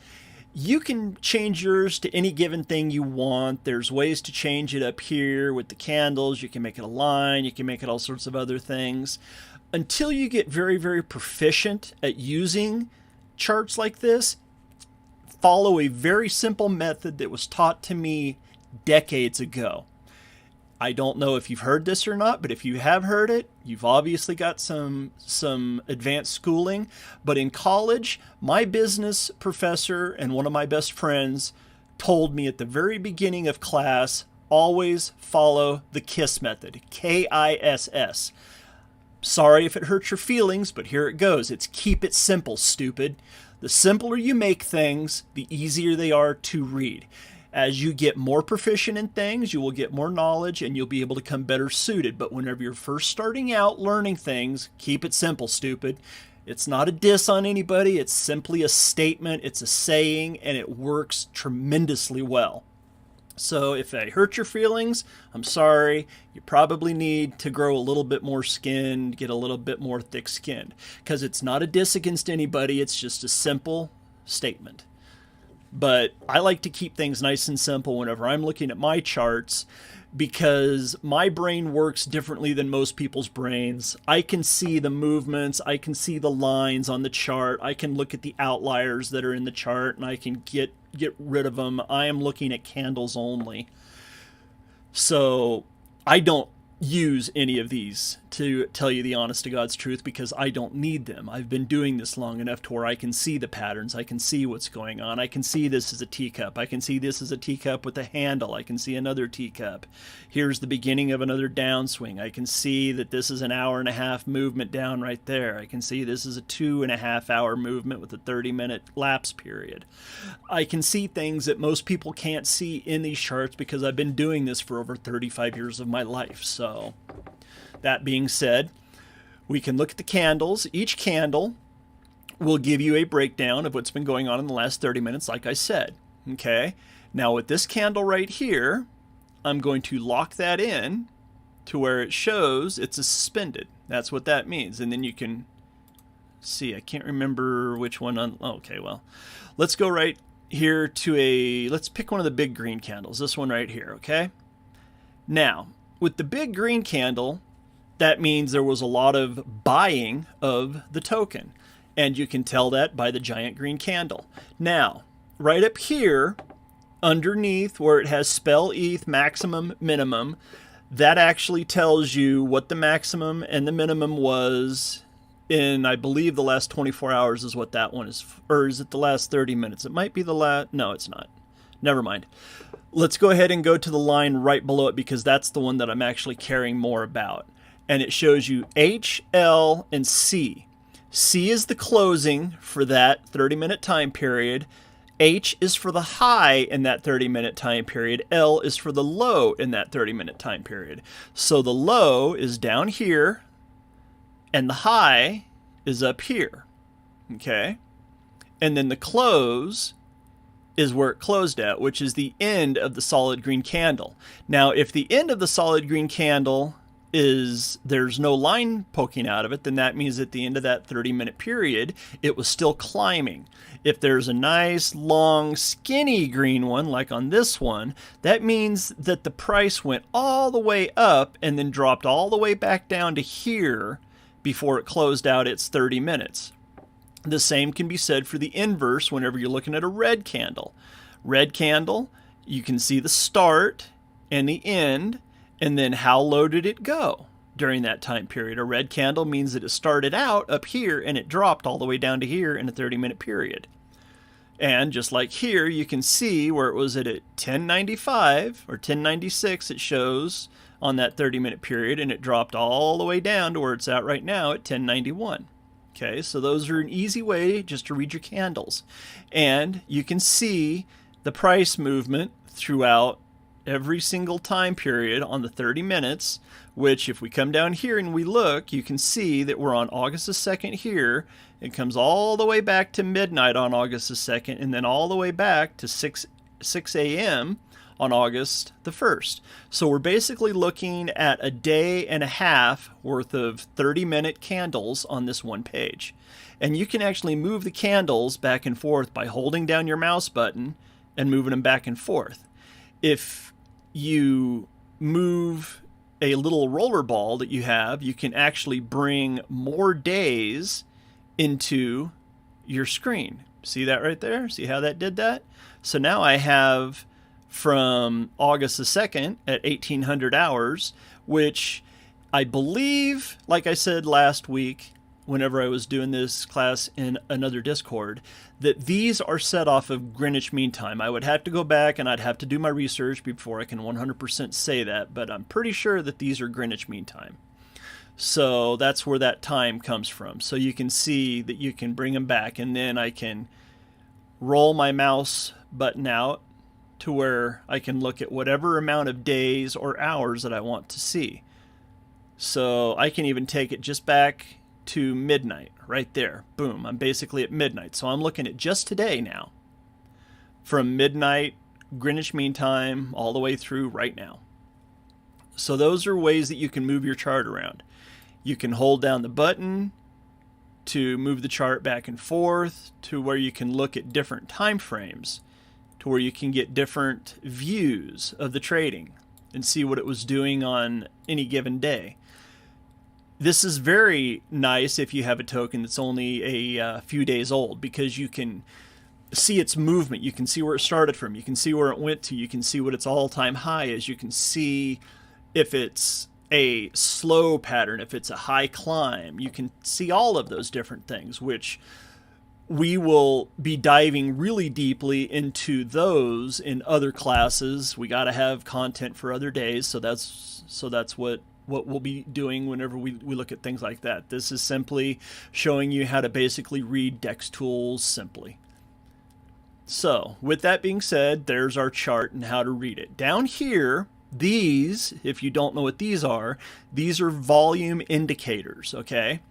You can change yours to any given thing you want. There's ways to change it up here with the candles. You can make it a line. You can make it all sorts of other things. Until you get very, very proficient at using charts like this, follow a very simple method that was taught to me decades ago. I don't know if you've heard this or not, but if you have heard it, you've obviously got some advanced schooling. But in college, my business professor and one of my best friends told me at the very beginning of class, always follow the KISS method, KISS. Sorry if it hurts your feelings, but here it goes. It's keep it simple, stupid. The simpler you make things, the easier they are to read. As you get more proficient in things, you will get more knowledge and you'll be able to become better suited. But whenever you're first starting out learning things, keep it simple, stupid. It's not a diss on anybody. It's simply a statement. It's a saying, and it works tremendously well. So if I hurt your feelings, I'm sorry. You probably need to grow a little bit more skin, get a little bit more thick-skinned. Because it's not a diss against anybody. It's just a simple statement. But I like to keep things nice and simple whenever I'm looking at my charts because my brain works differently than most people's brains. I can see the movements, I can see the lines on the chart, I can look at the outliers that are in the chart and I can get rid of them. I am looking at candles only. So I don't use any of these, to tell you the honest to God's truth, because I don't need them. I've been doing this long enough to where I can see the patterns. I can see what's going on. I can see this is a teacup. I can see this is a teacup with a handle. I can see another teacup. Here's the beginning of another downswing. I can see that this is an 1.5-hour movement down right there. I can see this is a 2.5-hour movement with a 30-minute lapse period. I can see things that most people can't see in these charts because I've been doing this for over 35 years of my life. So that being said, we can look at the candles. Each candle will give you a breakdown of what's been going on in the last 30 minutes, like I said. Okay. Now with this candle right here, I'm going to lock that in to where it shows it's a suspended. That's what that means. And then you can see, I can't remember which one. Okay, well, let's go right here to let's pick one of the big green candles. This one right here, okay? Now, with the big green candle, that means there was a lot of buying of the token. And you can tell that by the giant green candle. Now, right up here, underneath where it has spell ETH, maximum, minimum, that actually tells you what the maximum and the minimum was in, I believe, the last 24 hours is what that one is. Or is it the last 30 minutes? It might be the last. No, it's not. Never mind. Let's go ahead and go to the line right below it because that's the one that I'm actually caring more about. And it shows you H, L, and C. C is the closing for that 30-minute time period. H is for the high in that 30-minute time period. L is for the low in that 30-minute time period. So the low is down here, and the high is up here. Okay? And then the close is where it closed at, which is the end of the solid green candle. Now, if the end of the solid green candle is there's no line poking out of it, then that means at the end of that 30-minute period, it was still climbing. If there's a nice, long, skinny green one, like on this one, that means that the price went all the way up and then dropped all the way back down to here before it closed out its 30 minutes. The same can be said for the inverse whenever you're looking at a red candle. Red candle, you can see the start and the end, and then how low did it go during that time period. A red candle means that it started out up here and it dropped all the way down to here in a 30-minute period. And just like here, you can see where it was at 1095 or 1096, it shows on that 30-minute period, and it dropped all the way down to where it's at right now at 1091. Okay, so those are an easy way just to read your candles. And you can see the price movement throughout every single time period on the 30 minutes, which if we come down here and we look, you can see that we're on August the 2nd here. It comes all the way back to midnight on August the 2nd, and then all the way back to 6 a.m. on August the 1st. So we're basically looking at a day and a half worth of 30-minute candles on this one page. And you can actually move the candles back and forth by holding down your mouse button and moving them back and forth. If you move a little roller ball that you have, you can actually bring more days into your screen. See that right there? See how that did that? So now I have from August the 2nd at 1800 hours, which I believe, like I said last week, whenever I was doing this class in another Discord, that these are set off of Greenwich Mean Time. I would have to go back and I'd have to do my research before I can 100% say that, but I'm pretty sure that these are Greenwich Mean Time. So that's where that time comes from. So you can see that you can bring them back, and then I can roll my mouse button out to where I can look at whatever amount of days or hours that I want to see. So I can even take it just back to midnight right there. Boom, I'm basically at midnight. So I'm looking at just today now, from midnight Greenwich Mean Time all the way through right now. So those are ways that you can move your chart around. You can hold down the button to move the chart back and forth to where you can look at different time frames, to where you can get different views of the trading and see what it was doing on any given day. This is very nice if you have a token that's only a few days old, because you can see its movement. You can see where it started from. You can see where it went to. You can see what its all-time high is. You can see if it's a slow pattern, if it's a high climb. You can see all of those different things, which we will be diving really deeply into those in other classes. We got to have content for other days, so that's what we'll be doing whenever we look at things like that. This is simply showing you how to basically read DexTools simply. So with that being said, there's our chart and how to read it. Down here, these, if you don't know what these are volume indicators, okay?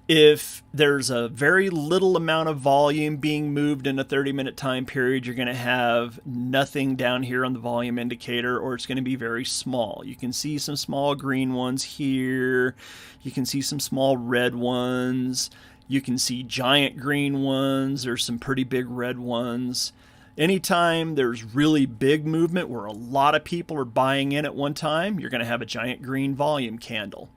If there's a very little amount of volume being moved in a 30-minute time period, you're going to have nothing down here on the volume indicator, or it's going to be very small. You can see some small green ones here. You can see some small red ones. You can see giant green ones. There's some pretty big red ones. Anytime there's really big movement where a lot of people are buying in at one time, you're going to have a giant green volume candle.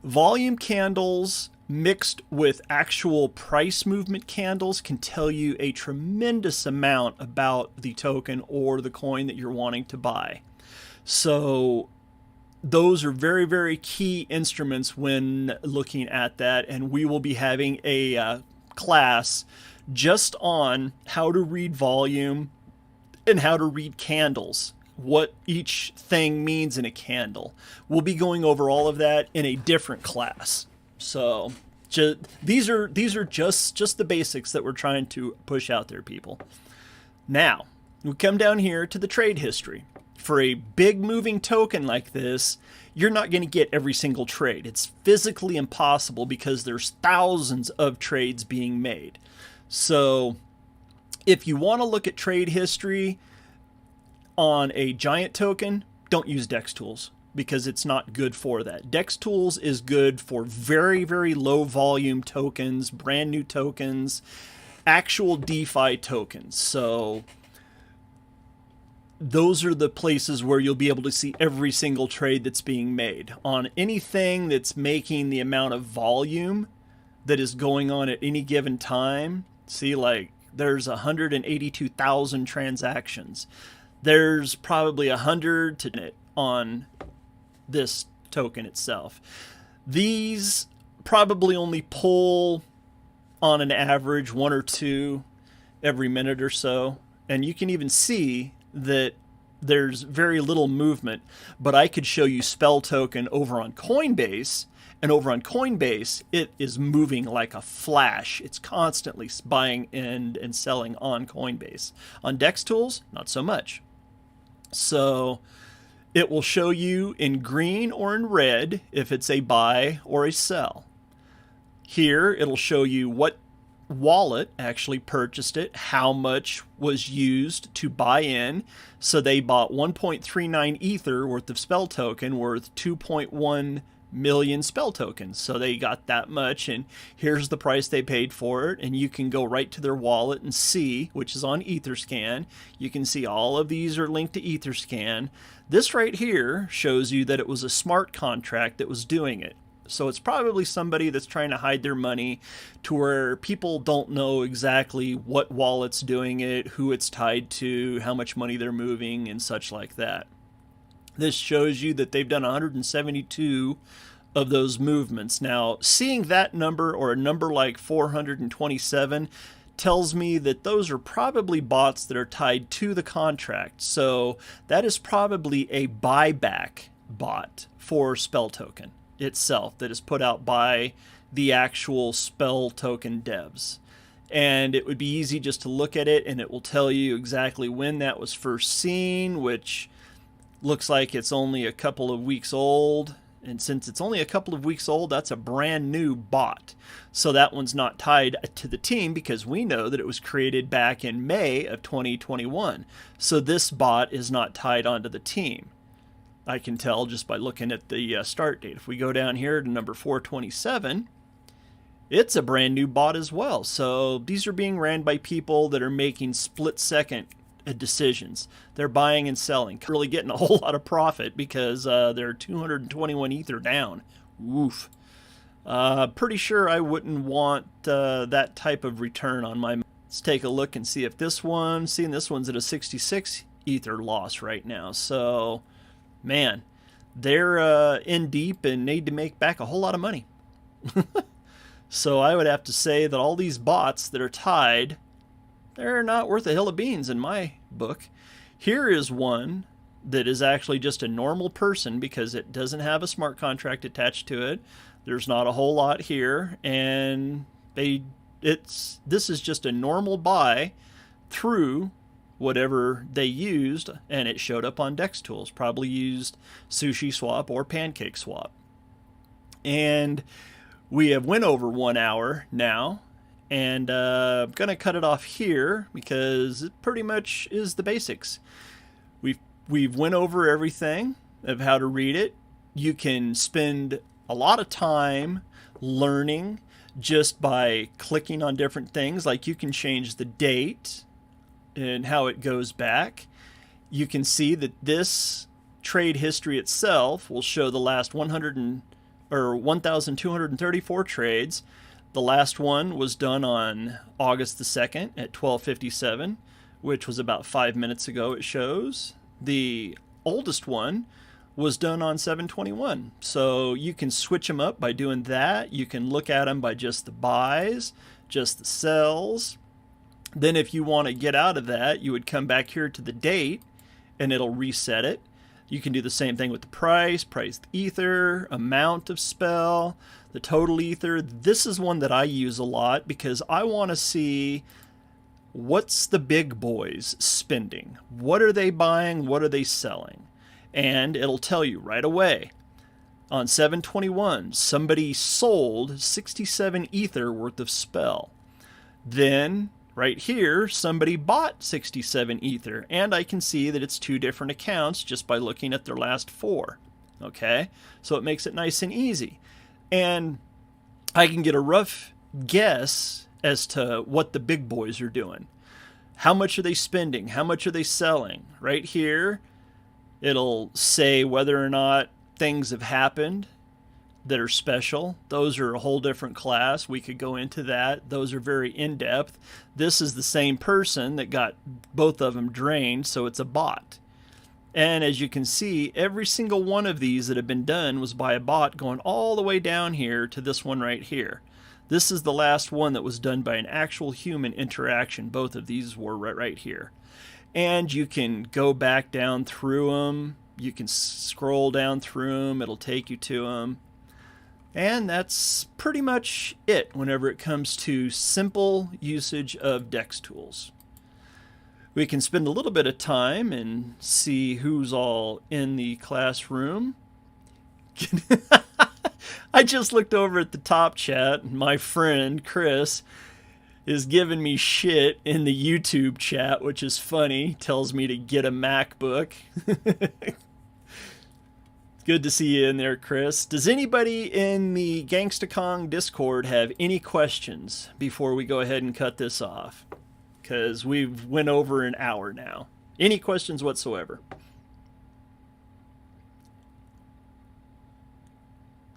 Volume candles mixed with actual price movement candles can tell you a tremendous amount about the token or the coin that you're wanting to buy. So those are very, very key instruments when looking at that, and we will be having a class just on how to read volume and how to read candles, what each thing means in a candle. We'll be going over all of that in a different class. So these are just the basics that we're trying to push out there, people. Now, we come down here to the trade history. For a big moving token like this, you're not going to get every single trade. It's physically impossible because there's thousands of trades being made. So if you want to look at trade history on a giant token, don't use DexTools because it's not good for that. DexTools is good for very, very low volume tokens, brand new tokens, actual DeFi tokens. So those are the places where you'll be able to see every single trade that's being made. On anything that's making the amount of volume that is going on at any given time, see, like there's 182,000 transactions. There's probably 100 to it on this token itself. These probably only pull on an average 1 or 2 every minute or so. And you can even see that there's very little movement, but I could show you Spell token over on Coinbase, and over on Coinbase, it is moving like a flash. It's constantly buying and selling on Coinbase. On DexTools, not so much. So it will show you in green or in red if it's a buy or a sell. Here, it'll show you what wallet actually purchased it, how much was used to buy in. So they bought 1.39 Ether worth of spell token worth 2.1 million spell tokens. So they got that much, and here's the price they paid for it. And you can go right to their wallet and see, which is on Etherscan. You can see all of these are linked to Etherscan. This right here shows you that it was a smart contract that was doing it. So it's probably somebody that's trying to hide their money to where people don't know exactly what wallet's doing it, who it's tied to, how much money they're moving, and such like that. This shows you that they've done 172 of those movements. Now, seeing that number or a number like 427 tells me that those are probably bots that are tied to the contract. So that is probably a buyback bot for spell token itself that is put out by the actual spell token devs. And it would be easy just to look at it and it will tell you exactly when that was first seen, which looks like it's only a couple of weeks old. And since it's only a couple of weeks old, that's a brand new bot. So that one's not tied to the team because we know that it was created back in May of 2021. So this bot is not tied onto the team. I can tell just by looking at the start date. If we go down here to number 427, it's a brand new bot as well. So these are being ran by people that are making split-second decisions. They're buying and selling, really getting a whole lot of profit because they're 221 Ether down. Woof. Pretty sure I wouldn't want that type of return on my. Let's take a look and see if this one, seeing this one's at a 66 Ether loss right now. So, man, they're in deep and need to make back a whole lot of money. So I would have to say that all these bots that are tied, they're not worth a hill of beans in my book. Here is one that is actually just a normal person because it doesn't have a smart contract attached to it. There's not a whole lot here, and this is just a normal buy through whatever they used, and it showed up on DexTools. Probably used Sushi Swap or Pancake Swap. And we have went over 1 hour now. And I'm going to cut it off here because it pretty much is the basics. We've went over everything of how to read it. You can spend a lot of time learning just by clicking on different things. Like you can change the date and how it goes back. You can see that this trade history itself will show the last 1,234 trades. The last one was done on August the 2nd at 12:57, which was about 5 minutes ago, it shows. The oldest one was done on 7/21. So you can switch them up by doing that. You can look at them by just the buys, just the sells. Then if you want to get out of that, you would come back here to the date and it'll reset it. You can do the same thing with the price ether, amount of spell, the total ether. This is one that I use a lot because I want to see what's the big boys spending. What are they buying? What are they selling? And it'll tell you right away. On 7/21, somebody sold 67 ether worth of spell. Then right here, somebody bought 67 ether, and I can see that it's two different accounts just by looking at their last four. Okay, so it makes it nice and easy. And I can get a rough guess as to what the big boys are doing. How much are they spending? How much are they selling? Right here, it'll say whether or not things have happened that are special. Those are a whole different class. We could go into that. Those are very in-depth. This is the same person that got both of them drained, so it's a bot. And as you can see, every single one of these that have been done was by a bot going all the way down here to this one right here. This is the last one that was done by an actual human interaction. Both of these were right here. And you can go back down through them. You can scroll down through them. It'll take you to them. And that's pretty much it whenever it comes to simple usage of DexTools. We can spend a little bit of time and see who's all in the classroom. I just looked over at the top chat, and my friend Chris is giving me shit in the YouTube chat, which is funny. Tells me to get a MacBook. Good to see you in there, Chris. Does anybody in the Gangsta Kong Discord have any questions before we go ahead and cut this off? Because we've went over an hour now. Any questions whatsoever?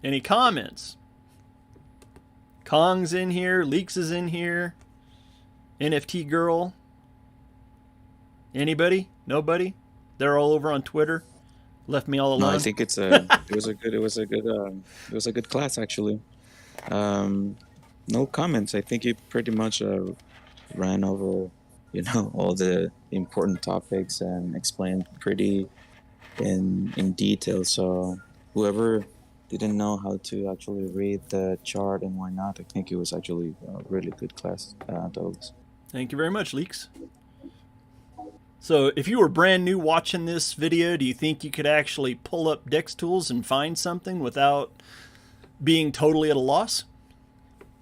Any comments? Kong's in here. Leaks is in here. NFT Girl. Anybody? Nobody? They're all over on Twitter. Left me all alone. No, I think it was a good class actually. No comments. I think you pretty much ran over, all the important topics and explained pretty in detail. So whoever didn't know how to actually read the chart and why not, I think it was actually a really good class, Douglas. Thank you very much, Leaks. So if you were brand new watching this video, do you think you could actually pull up DexTools and find something without being totally at a loss?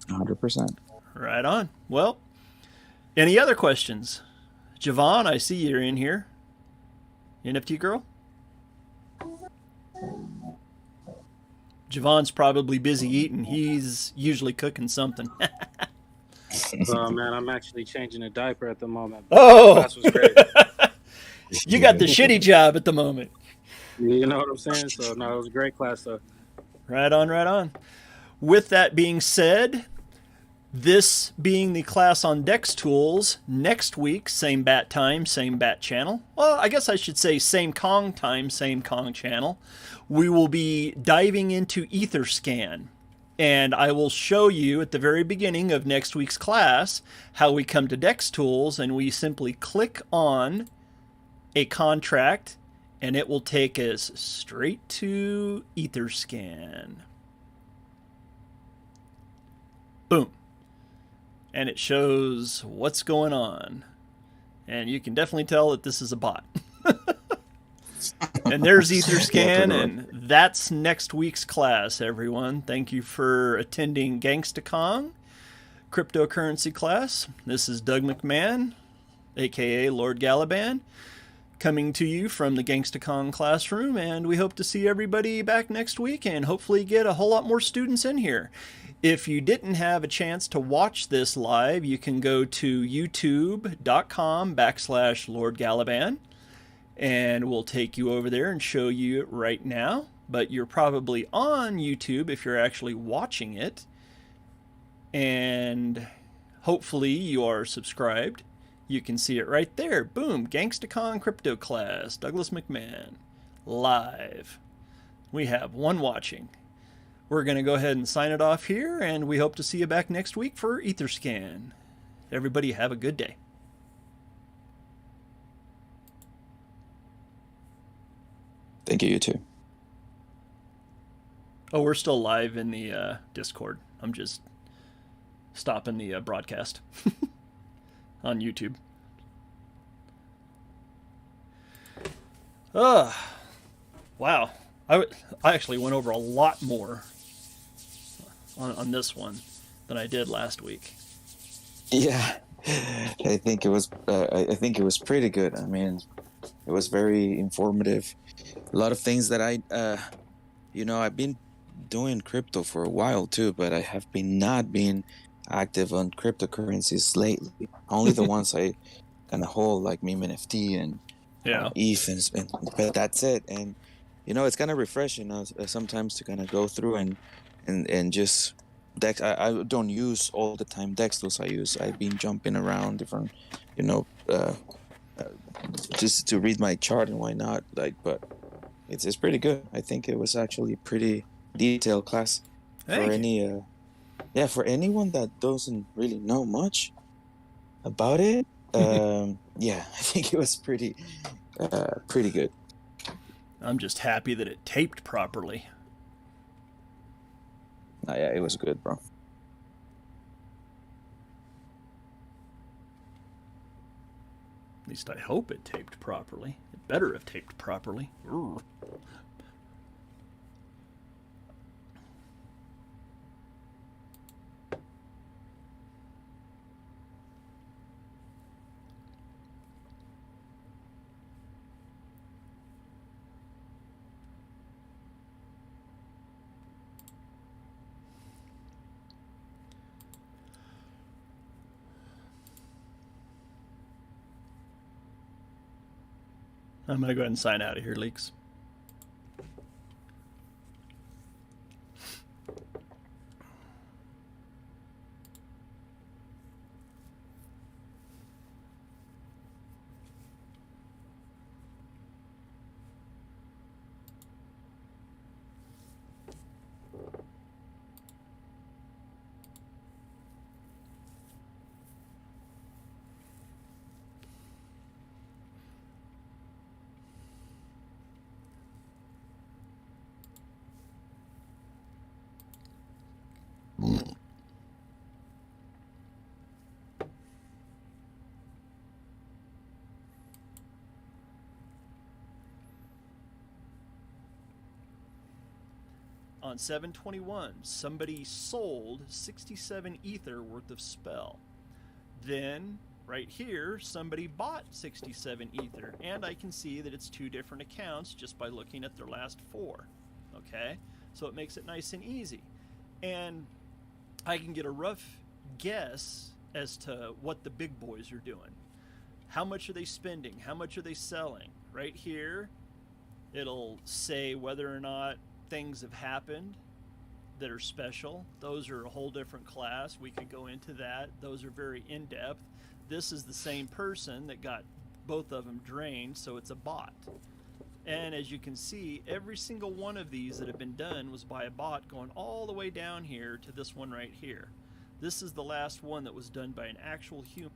100%. Right on. Well, any other questions? Javon, I see you're in here. NFT Girl? Javon's probably busy eating. He's usually cooking something. Oh man, I'm actually changing a diaper at the moment. Oh! The class was great. You got the shitty job at the moment. You know what I'm saying? So no, it was a great class though. Right on, right on. With that being said, this being the class on DexTools, next week, same bat time, same bat channel. Well, I guess I should say same Kong time, same Kong channel. We will be diving into Etherscan. And I will show you at the very beginning of next week's class how we come to DexTools, and we simply click on a contract and it will take us straight to Etherscan. Boom. And it shows what's going on. And you can definitely tell that this is a bot. And there's Etherscan, and that's next week's class, everyone. Thank you for attending Gangsta Kong cryptocurrency class. This is Doug McMahon, aka Lord Galaban, coming to you from the Gangsta Kong classroom, and we hope to see everybody back next week and hopefully get a whole lot more students in here. If you didn't have a chance to watch this live, you can go to youtube.com/Lord Galaban. And we'll take you over there and show you it right now. But you're probably on YouTube if you're actually watching it. And hopefully you are subscribed. You can see it right there. Boom, GangstaCon Crypto Class, Douglas McMahon, live. We have one watching. We're going to go ahead and sign it off here, and we hope to see you back next week for Etherscan. Everybody have a good day. Thank you, you too. Oh, we're still live in the Discord. I'm just stopping the broadcast on YouTube. Wow. I actually went over a lot more on this one than I did last week. Yeah, I think it was pretty good. I mean, it was very informative. A lot of things that I've been doing crypto for a while too, but I have not been active on cryptocurrencies lately. Only the ones I kind of hold, like meme NFT and ETH, and but that's it. And it's kind of refreshing sometimes to kind of go through and just Dex. I don't use all the time DexTools. I've been jumping around different, just to read my chart and why not. But it's pretty good. I think it was actually a pretty detailed class for for anyone that doesn't really know much about it. I think it was pretty good. I'm just happy that it taped properly. Yeah, it was good, bro. At least I hope it taped properly. It better have taped properly. Urgh. I'm going to go ahead and sign out of here, Leaks. On 7/21, somebody sold 67 ether worth of spell. Then, right here, somebody bought 67 ether, and I can see that it's 2 different accounts just by looking at their last 4. Okay? So it makes it nice and easy. And I can get a rough guess as to what the big boys are doing. How much are they spending? How much are they selling? Right here, it'll say whether or not things have happened that are special. Those are a whole different class. We could go into that. Those are very in-depth. This is the same person that got both of them drained, so it's a bot. And as you can see, every single one of these that have been done was by a bot, going all the way down here to this one right here. This is the last one that was done by an actual human.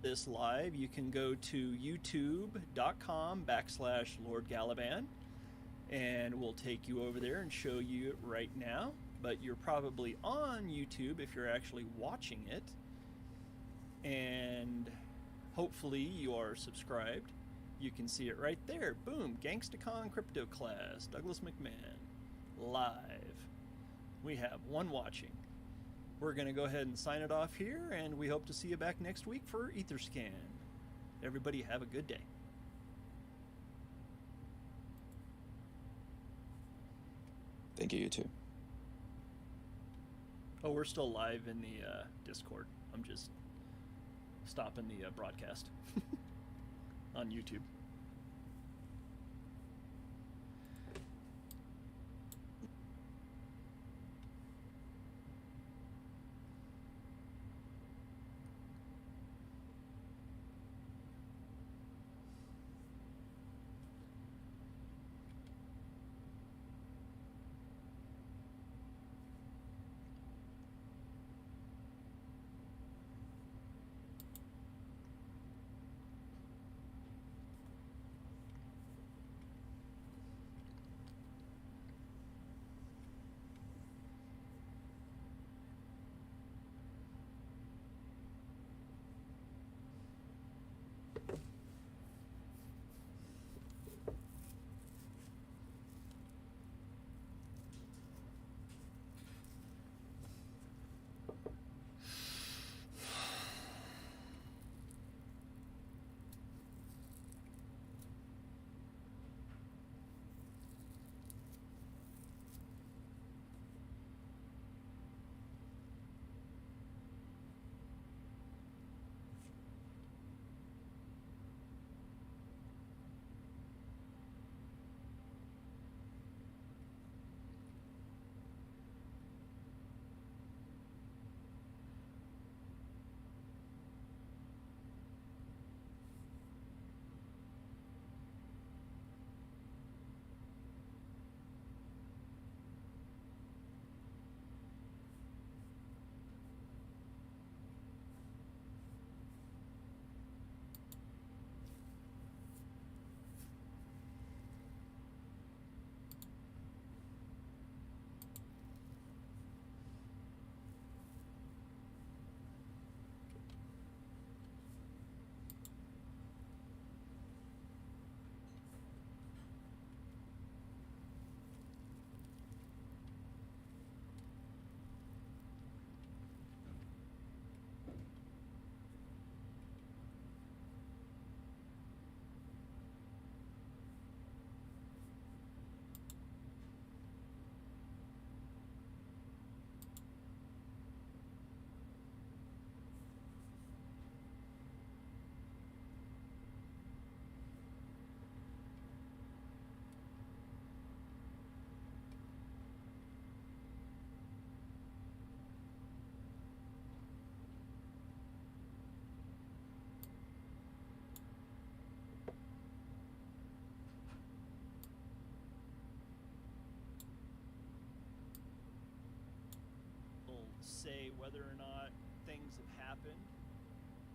This live, you can go to youtube.com/Lord Galaban, and we'll take you over there and show you it right now. But you're probably on YouTube if you're actually watching it, and hopefully you are subscribed. You can see it right there. Boom, GangstaCon Crypto Class, Douglas McMahon, live. We have one watching. We're going to go ahead and sign it off here, and we hope to see you back next week for EtherScan. Everybody have a good day. Thank you, you too. Oh, we're still live in the Discord. I'm just stopping the broadcast on YouTube. say whether or not things have happened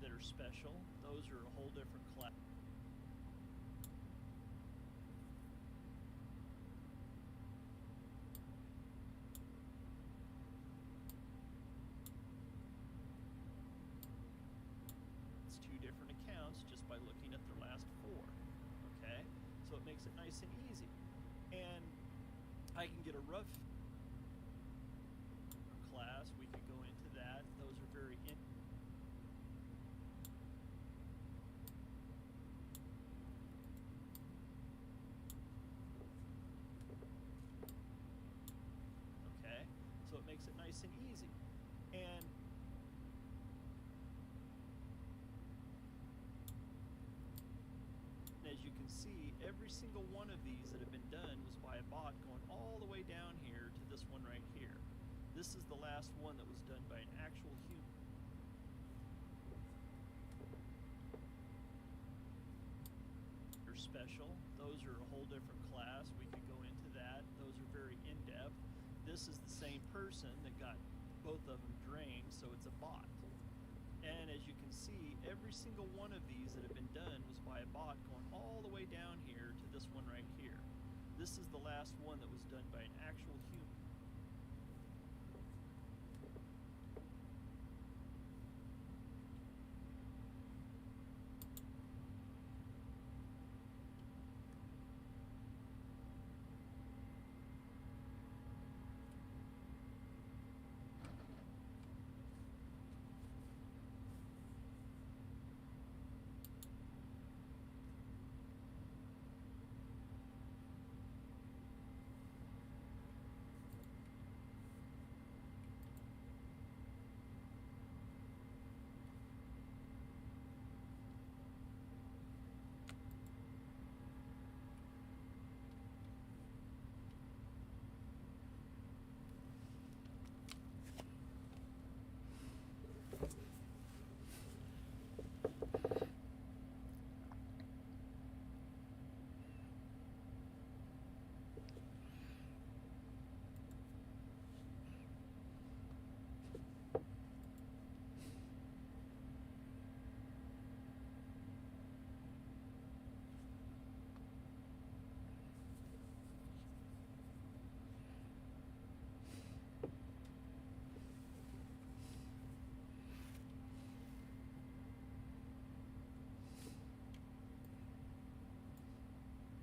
that are special. Those are a whole different class. It's two different accounts just by looking at their last four. Okay? So it makes it nice and easy. And I can get a rough class. We could go into that. Those are very okay? So it makes it nice and easy. And as you can see, every single one of these that have been done was by a bot going all the way down here to this one right here. This is the last one that was done by an actual human. They're special. Those are a whole different class. We could go into that. Those are very in-depth. This is the same person that got both of them drained, so it's a bot. And as you can see, every single one of these that have been done was by a bot going all the way down here to this one right here. This is the last one that was done by an actual human.